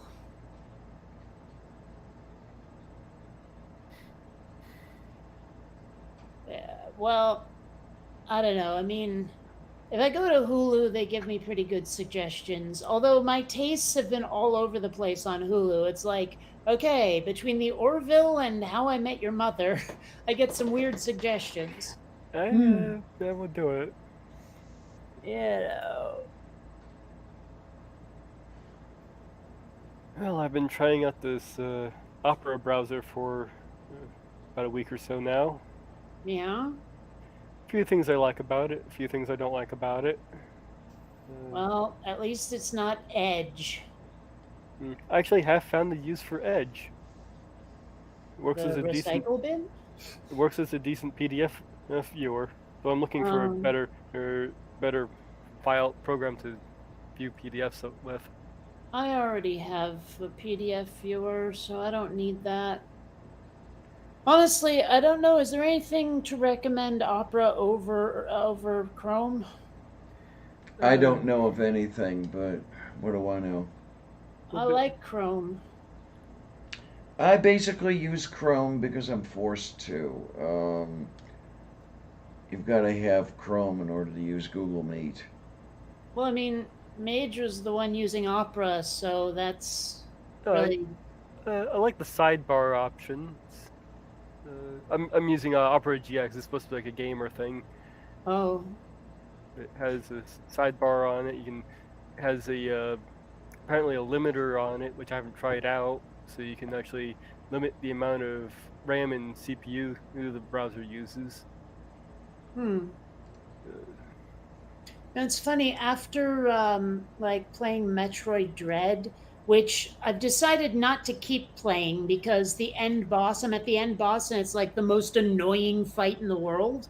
Well, I don't know. I mean, if I go to Hulu, they give me pretty good suggestions. Although my tastes have been all over the place on Hulu. It's like, okay, between the Orville and How I Met Your Mother, I get some weird suggestions. That would do it. You know. Well, I've been trying out this Opera browser for about a week or so now. Yeah. A few things I like about it, a few things I don't like about it. Well, at least it's not Edge, I actually have found the use for Edge. It works the as a decent recycle bin. PDF viewer. So I'm looking for a Um, better file program to view PDFs with. I already have a PDF viewer, so I don't need that. Honestly, I don't know. Is there anything to recommend Opera over Chrome? I don't know of anything, but what do I know? I like Chrome. I basically use Chrome because I'm forced to. You've got to have Chrome in order to use Google Meet. Well, I mean, Mage was the one using Opera, so that's I really. I like the sidebar options. I'm using Opera GX. It's supposed to be like a gamer thing. Oh, It has a sidebar on it. It has apparently a limiter on it, which I haven't tried out. So you can actually limit the amount of RAM and CPU the browser uses. hmm. And it's funny after like playing Metroid Dread, which I've decided not to keep playing because the end boss. I'm at the end boss, and it's like the most annoying fight in the world.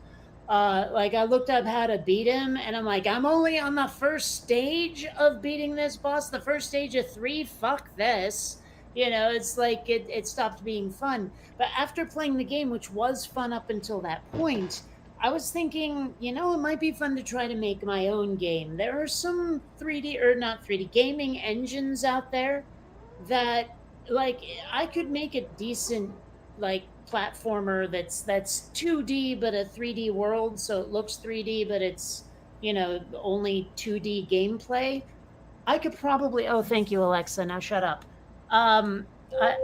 Like I looked up how to beat him, and I'm like, I'm only on the first stage of beating this boss. The first stage of 3. Fuck this. It's like it stopped being fun. But after playing the game, which was fun up until that point, I was thinking, it might be fun to try to make my own game. There are some 3D or not 3D gaming engines out there that like I could make a decent like platformer that's 2D but a 3D world, so it looks 3D but it's, only 2D gameplay. I could probably Oh, thank you, Alexa. Now shut up. I,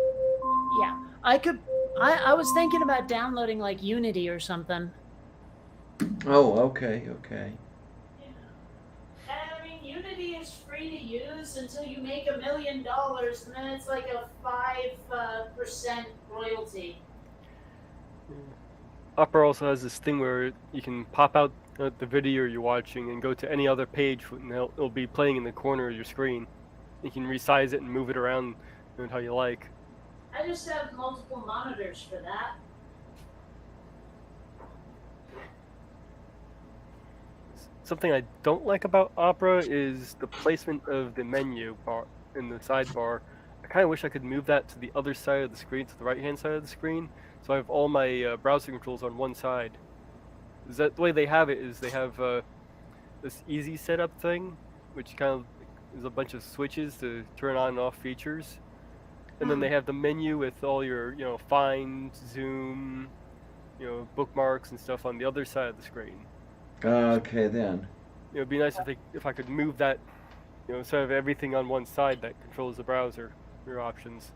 yeah, I could I was thinking about downloading like Unity or something. Oh, okay. Yeah. And I mean, Unity is free to use until you make $1 million, and then it's like a 5% royalty. Opera also has this thing where you can pop out the video you're watching and go to any other page, and it'll be playing in the corner of your screen. You can resize it and move it around how you like. I just have multiple monitors for that. Something I don't like about Opera is the placement of the menu bar in the sidebar. I kind of wish I could move that to the other side of the screen, to the right-hand side of the screen, so I have all my browser controls on one side. Is that the way they have it? Is they have this easy setup thing, which kind of is a bunch of switches to turn on and off features, and then they have the menu with all your find, zoom, bookmarks and stuff on the other side of the screen. Okay then. It'd be nice if I could move that, instead of everything on one side that controls the browser, your options.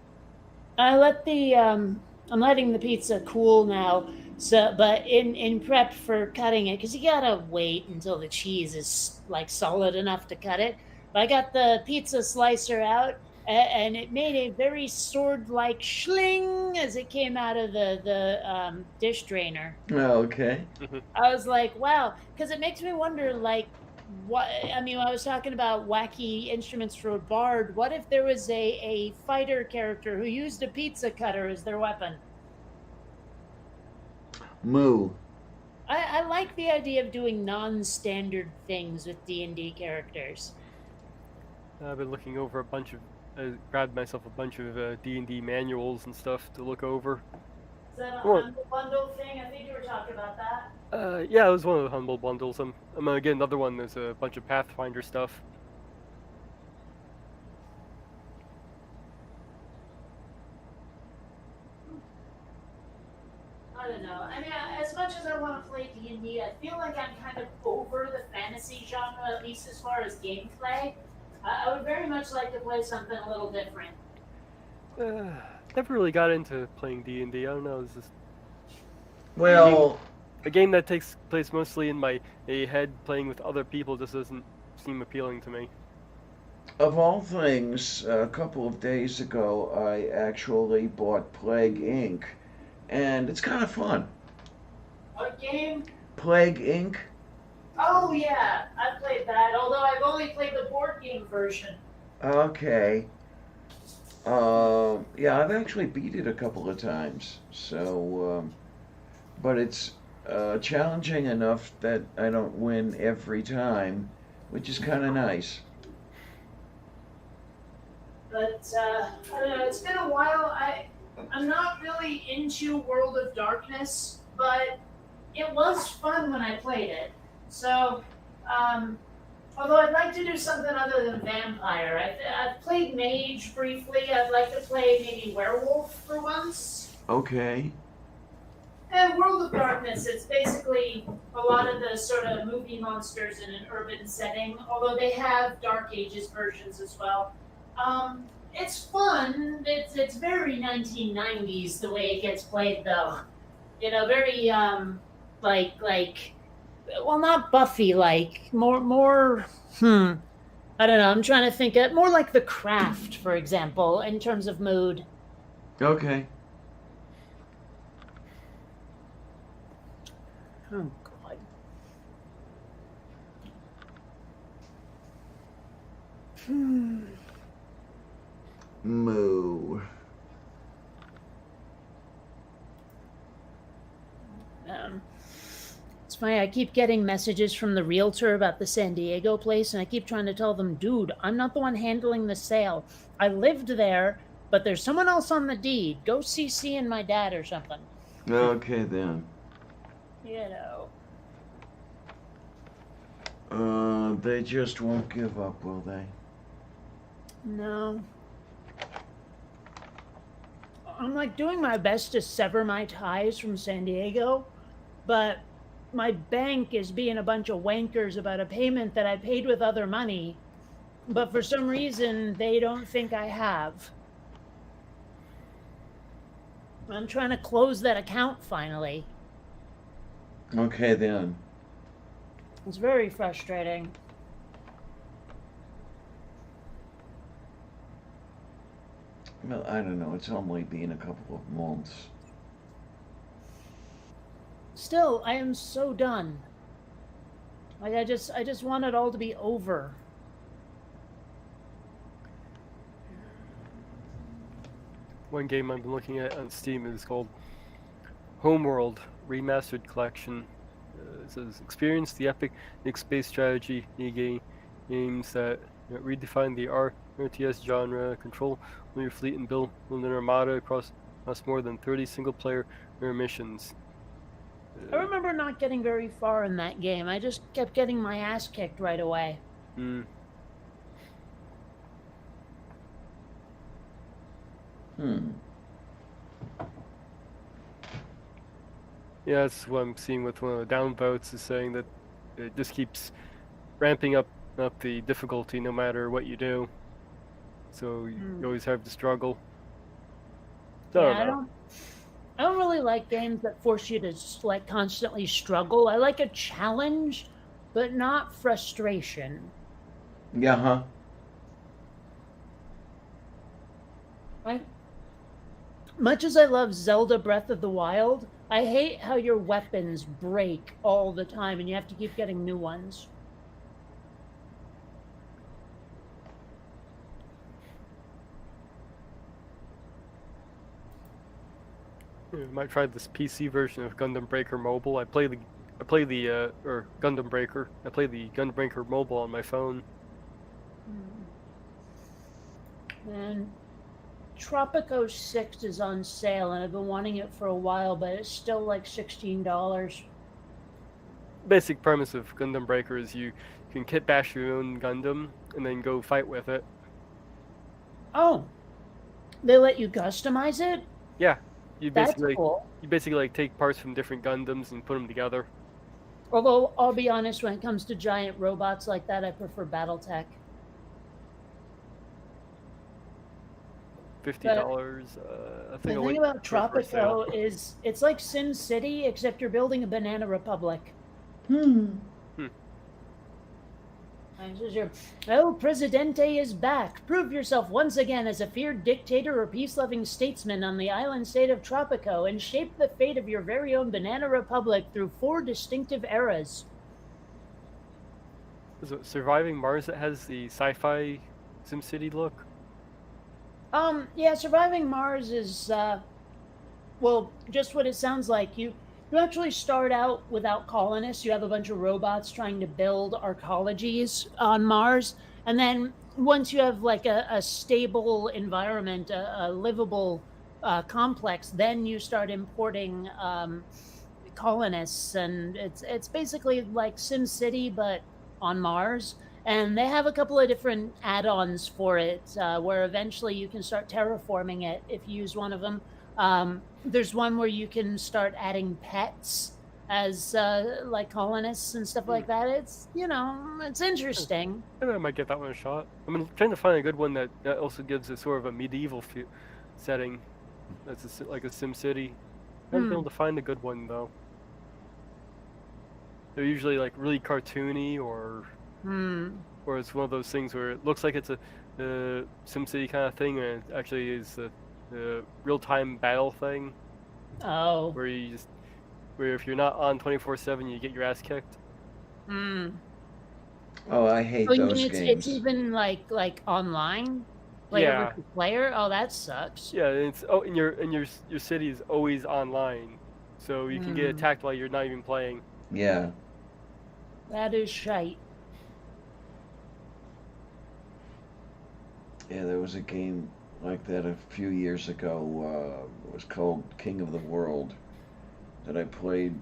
I'm letting the pizza cool now. So, but in prep for cutting it, because you gotta wait until the cheese is like solid enough to cut it. But I got the pizza slicer out, and it made a very sword-like schling as it came out of the dish drainer. Okay. I was like, wow, because it makes me wonder, like, what I mean, I was talking about wacky instruments for a bard. What if there was a fighter character who used a pizza cutter as their weapon? Moo. I like the idea of doing non-standard things with D&D characters. I've been looking over I grabbed myself a bunch of D&D manuals and stuff to look over. Is that a Well, Humble Bundle thing? I think you were talking about that. Yeah, it was one of the Humble Bundles. I'm gonna get another one. There's a bunch of Pathfinder stuff. I don't know. I mean, as much as I want to play D&D, I feel like I'm kind of over the fantasy genre, at least as far as gameplay. I would very much like to play something a little different. Never really got into playing D&D. I don't know. It's just Well, a game that takes place mostly in my head. Playing with other people just doesn't seem appealing to me. of all things, a couple of days ago, I actually bought Plague Inc., and it's kind of fun. What game? Plague Inc.? Oh yeah, I played that. Although I've only played the board game version. Okay. Yeah, I've actually beat it a couple of times. So, but it's challenging enough that I don't win every time, which is kind of nice. But I don't know. It's been a while. I'm not really into World of Darkness, but it was fun when I played it. So, although I'd like to do something other than vampire. I've played mage briefly. I'd like to play maybe werewolf for once. Okay. And World of Darkness, it's basically a lot of the sort of movie monsters in an urban setting, although they have Dark Ages versions as well. It's fun. It's very 1990s the way it gets played, though. You know, very like well, not Buffy like, more I don't know. I'm trying to think of more like The Craft, for example, in terms of mood. Okay. Oh God. Moo. It's funny, I keep getting messages from the realtor about the San Diego place, and I keep trying to tell them, dude, I'm not the one handling the sale. I lived there, but there's someone else on the deed. Go CC and my dad or something. Okay then. You know. They just won't give up, will they? No. I'm like doing my best to sever my ties from San Diego, but my bank is being a bunch of wankers about a payment that I paid with other money, but for some reason they don't think I have. I'm trying to close that account finally. Okay then. It's very frustrating. Well, I don't know. It's only been a couple of months. Still, I am so done. Like I just want it all to be over. One game I've been looking at on Steam is called Homeworld Remastered Collection. It says experience the epic mixed-based strategy games that redefine the RTS genre, control your fleet and build an armada across more than 30 single-player missions. I remember not getting very far in that game. I just kept getting my ass kicked right away. Yeah, that's what I'm seeing with one of the downvotes, is saying that it just keeps ramping up the difficulty no matter what you do. So you always have to struggle. I don't really like games that force you to like constantly struggle. I like a challenge, but not frustration. Yeah, huh? Right? Much as I love Zelda Breath of the Wild, I hate how your weapons break all the time and you have to keep getting new ones. I might try this PC version of Gundam Breaker Mobile. I play the Gundam Breaker. I play the Gundam Breaker Mobile on my phone. And Tropico 6 is on sale, and I've been wanting it for a while, but it's still like $16. Basic premise of Gundam Breaker is you can kit bash your own Gundam and then go fight with it. Oh, they let you customize it? Yeah. You That's basically cool. like take parts from different Gundams and put them together. Although I'll be honest, when it comes to giant robots like that, I prefer BattleTech. But $50. I think the I'll thing wait about for a first sale. Tropico is it's like Sim City, except you're building a banana republic. Hmm. And it says here, El Presidente is back. Prove yourself once again as a feared dictator or peace-loving statesman on the island state of Tropico and shape the fate of your very own banana republic through 4 distinctive eras. Is it Surviving Mars that has the sci-fi SimCity look? Yeah, Surviving Mars is well, just what it sounds like. You actually start out without colonists. You have a bunch of robots trying to build arcologies on Mars, and then once you have like a stable environment, a livable complex, then you start importing colonists, and it's basically like SimCity but on Mars. And they have a couple of different add-ons for it, where eventually you can start terraforming it if you use one of them. There's one where you can start adding pets as like colonists and stuff like that. It's it's interesting. Maybe I might get that one a shot. I'm trying to find a good one that also gives a sort of a medieval setting. That's like a SimCity. I haven't been able to find a good one though. They're usually like really cartoony or it's one of those things where it looks like it's a SimCity kind of thing, and it actually is the real-time battle thing. Oh. Where if you're not on 24/7, you get your ass kicked. Oh, I hate So you those mean games. it's even like online, Yeah. with the player? Oh, that sucks. Yeah, and and your city is always online, so you can get attacked while you're not even playing. Yeah. That is shite. Yeah, there was a game like that a few years ago. It was called King of the World that I played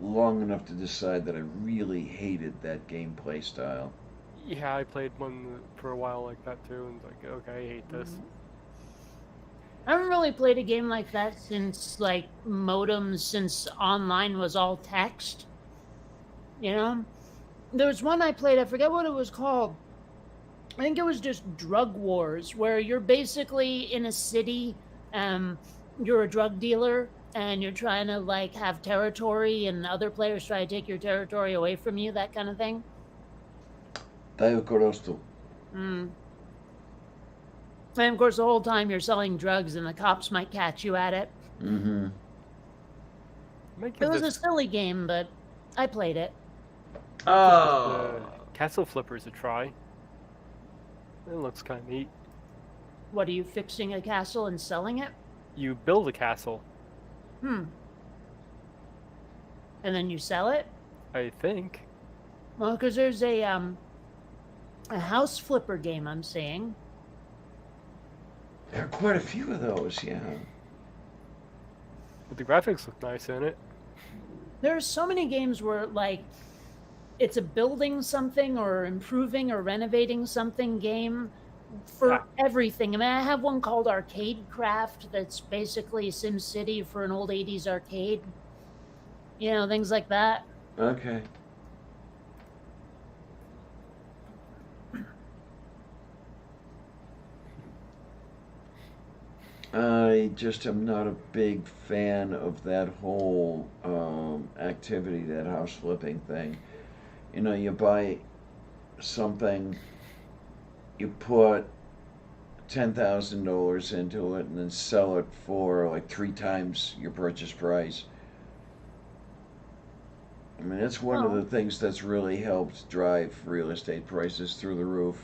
long enough to decide that I really hated that gameplay style. Yeah, I played one for a while like that too, and like, okay, I hate this. I haven't really played a game like that since like modems, since online was all text. There was one I played, I forget what it was called. I think it was just Drug Wars, where you're basically in a city, you're a drug dealer, and you're trying to like have territory, and other players try to take your territory away from you, that kind of thing. Daigo Korosto. And of course, the whole time you're selling drugs, and the cops might catch you at it. Mm-hmm. It was a silly game, but I played it. Castle Flippers a try. It looks kind of neat. What, are you fixing a castle and selling it? You build a castle. And then you sell it? I think. Well, because there's a house flipper game I'm seeing. There are quite a few of those, yeah. But the graphics look nice in it. There are so many games where, like, it's a building something or improving or renovating something game for everything. I mean, I have one called Arcade Craft that's basically SimCity for an old 80s arcade. Things like that. Okay. I just am not a big fan of that whole activity, that house flipping thing. You buy something, you put $10,000 into it, and then sell it for like 3 times your purchase price. I mean, it's one of the things that's really helped drive real estate prices through the roof.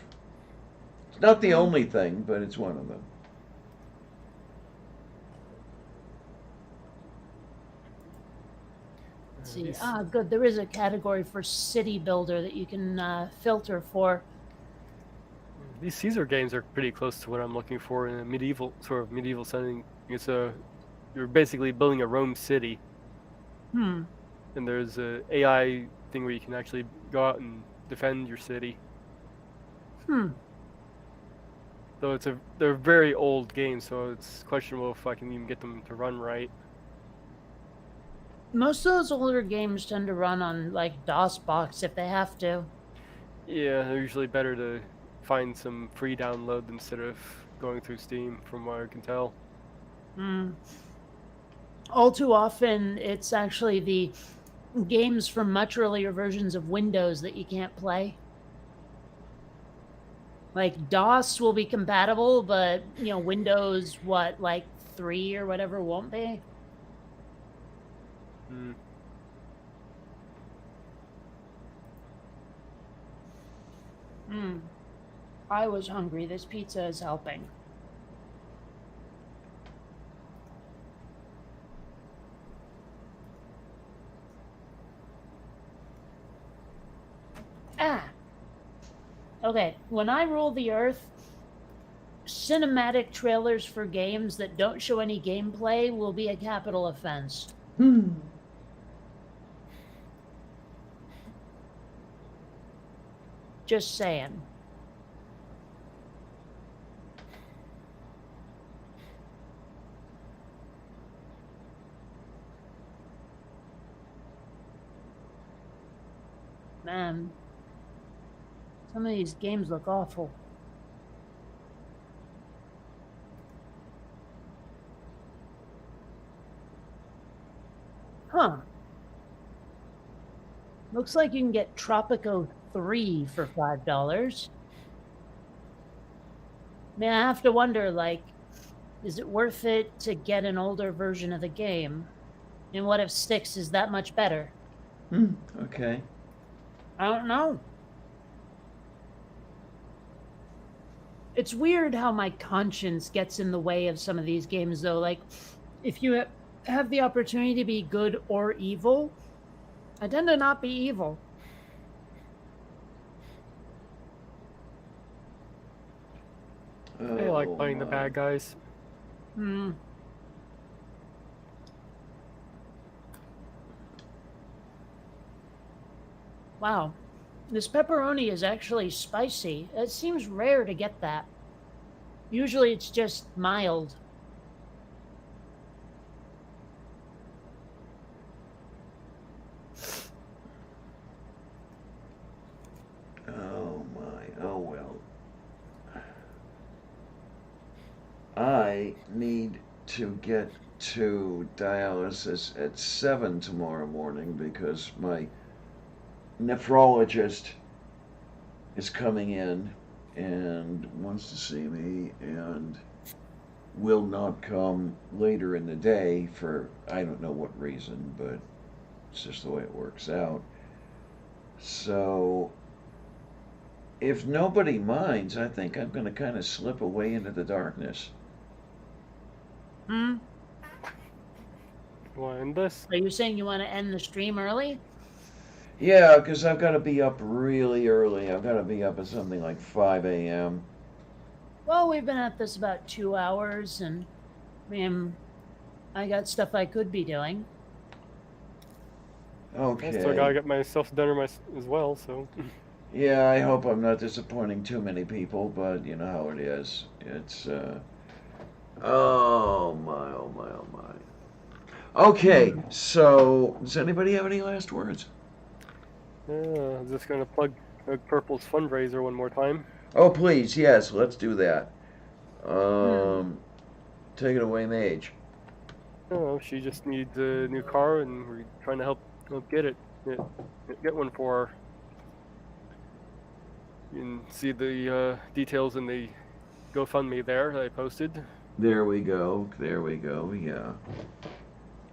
It's not the only thing, but it's one of them. Let's see. Good. There is a category for city builder that you can filter for. These Caesar games are pretty close to what I'm looking for in a medieval setting. You're basically building a Rome city. And there's a AI thing where you can actually go out and defend your city. Though they're very old games, so it's questionable if I can even get them to run right. Most of those older games tend to run on like DOSBox if they have to. Yeah, they're usually better to find some free download instead of going through Steam, from what I can tell. Mm. All too often, it's actually the games from much earlier versions of Windows that you can't play. Like DOS will be compatible, but Windows like 3 or whatever won't be. Hmm. I was hungry. This pizza is helping. Ah. Okay, when I rule the earth, cinematic trailers for games that don't show any gameplay will be a capital offense. Just saying. Man, some of these games look awful. Huh. Looks like you can get Tropico 3 for $5. I mean, I have to wonder, like, is it worth it to get an older version of the game? And what if Styx is that much better? Okay. I don't know. It's weird how my conscience gets in the way of some of these games, though. Like, if you have the opportunity to be good or evil, I tend to not be evil. I like playing the bad guys. Wow. This pepperoni is actually spicy. It seems rare to get that. Usually it's just mild. Oh my, oh well. I need to get to dialysis at 7 tomorrow morning because my nephrologist is coming in and wants to see me and will not come later in the day for I don't know what reason, but it's just the way it works out. So if nobody minds, I think I'm going to kind of slip away into the darkness. Want to end this? Are you saying you want to end the stream early? Yeah, because I've got to be up really early. I've got to be up at something like 5 a.m. Well, we've been at this about 2 hours, and I got stuff I could be doing. Okay. I still gotta get myself dinner as well, so. Yeah, I hope I'm not disappointing too many people, but you know how it is. It's, oh my, oh my, oh my. Okay, so does anybody have any last words? Yeah, I'm just gonna plug Purple's fundraiser one more time. Oh, please, yes, let's do that. Take it away, Mage. Oh, she just needs a new car, and we're trying to help get one for her. You can see the details in the GoFundMe there that I posted. There we go, yeah.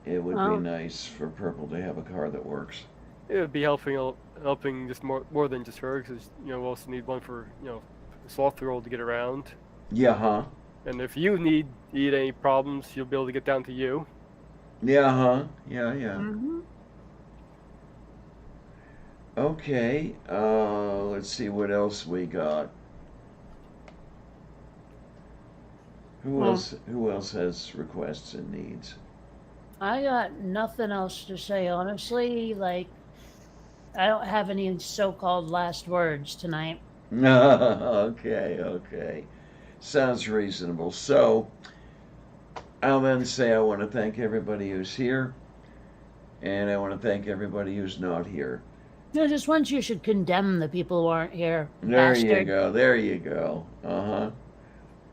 It would Wow. be nice for Purple to have a car that works. It would be helping just more than just her, because we also need one for a 12-year-old to get around. Yeah, huh? And if you need any problems, you'll be able to get down to you. Yeah, huh? Yeah. Mm-hmm. Okay, let's see what else we got. Who else has requests and needs? I got nothing else to say, honestly. Like, I don't have any so-called last words tonight. Okay. Sounds reasonable. So I'll then say I want to thank everybody who's here, and I want to thank everybody who's not here. No, just once you should condemn the people who aren't here. There you Bastard. go. There you go. Uh-huh.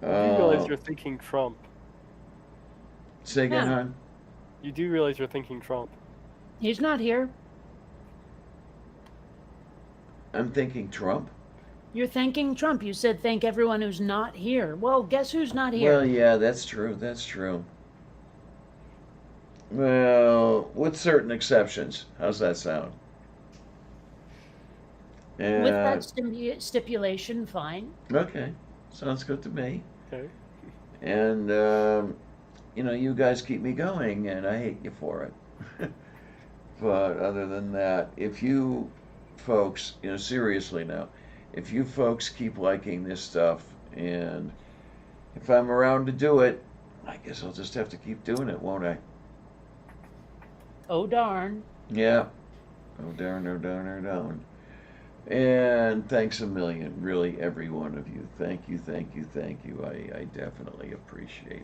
You do realize Oh, you're thinking Trump. say again, Yeah. hon? You do realize you're thinking Trump. He's not here. I'm thinking Trump. You're thanking Trump. You said thank everyone who's not here. Well, guess who's not here? Well, yeah, that's true. That's true. Well, with certain exceptions. How's that sound? With that And stipulation, fine. okay, sounds good to me. Okay. And you guys keep me going, and I hate you for it. But other than that, if you folks, seriously now, if you folks keep liking this stuff, and if I'm around to do it, I guess I'll just have to keep doing it, won't I? Oh, darn. Yeah. Oh darn, oh darn, oh darn. And thanks a million, really, every one of you. Thank you, thank you, thank you. I definitely appreciate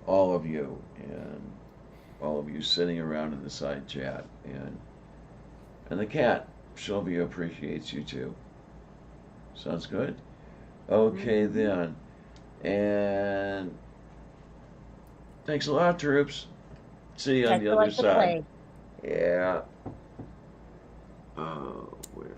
all of you, and all of you sitting around in the side chat, and the cat. Sylvia appreciates you too. Sounds good? Okay then. And thanks a lot, troops. See you on Catch the you other like the side. plague. Yeah. Oh, where?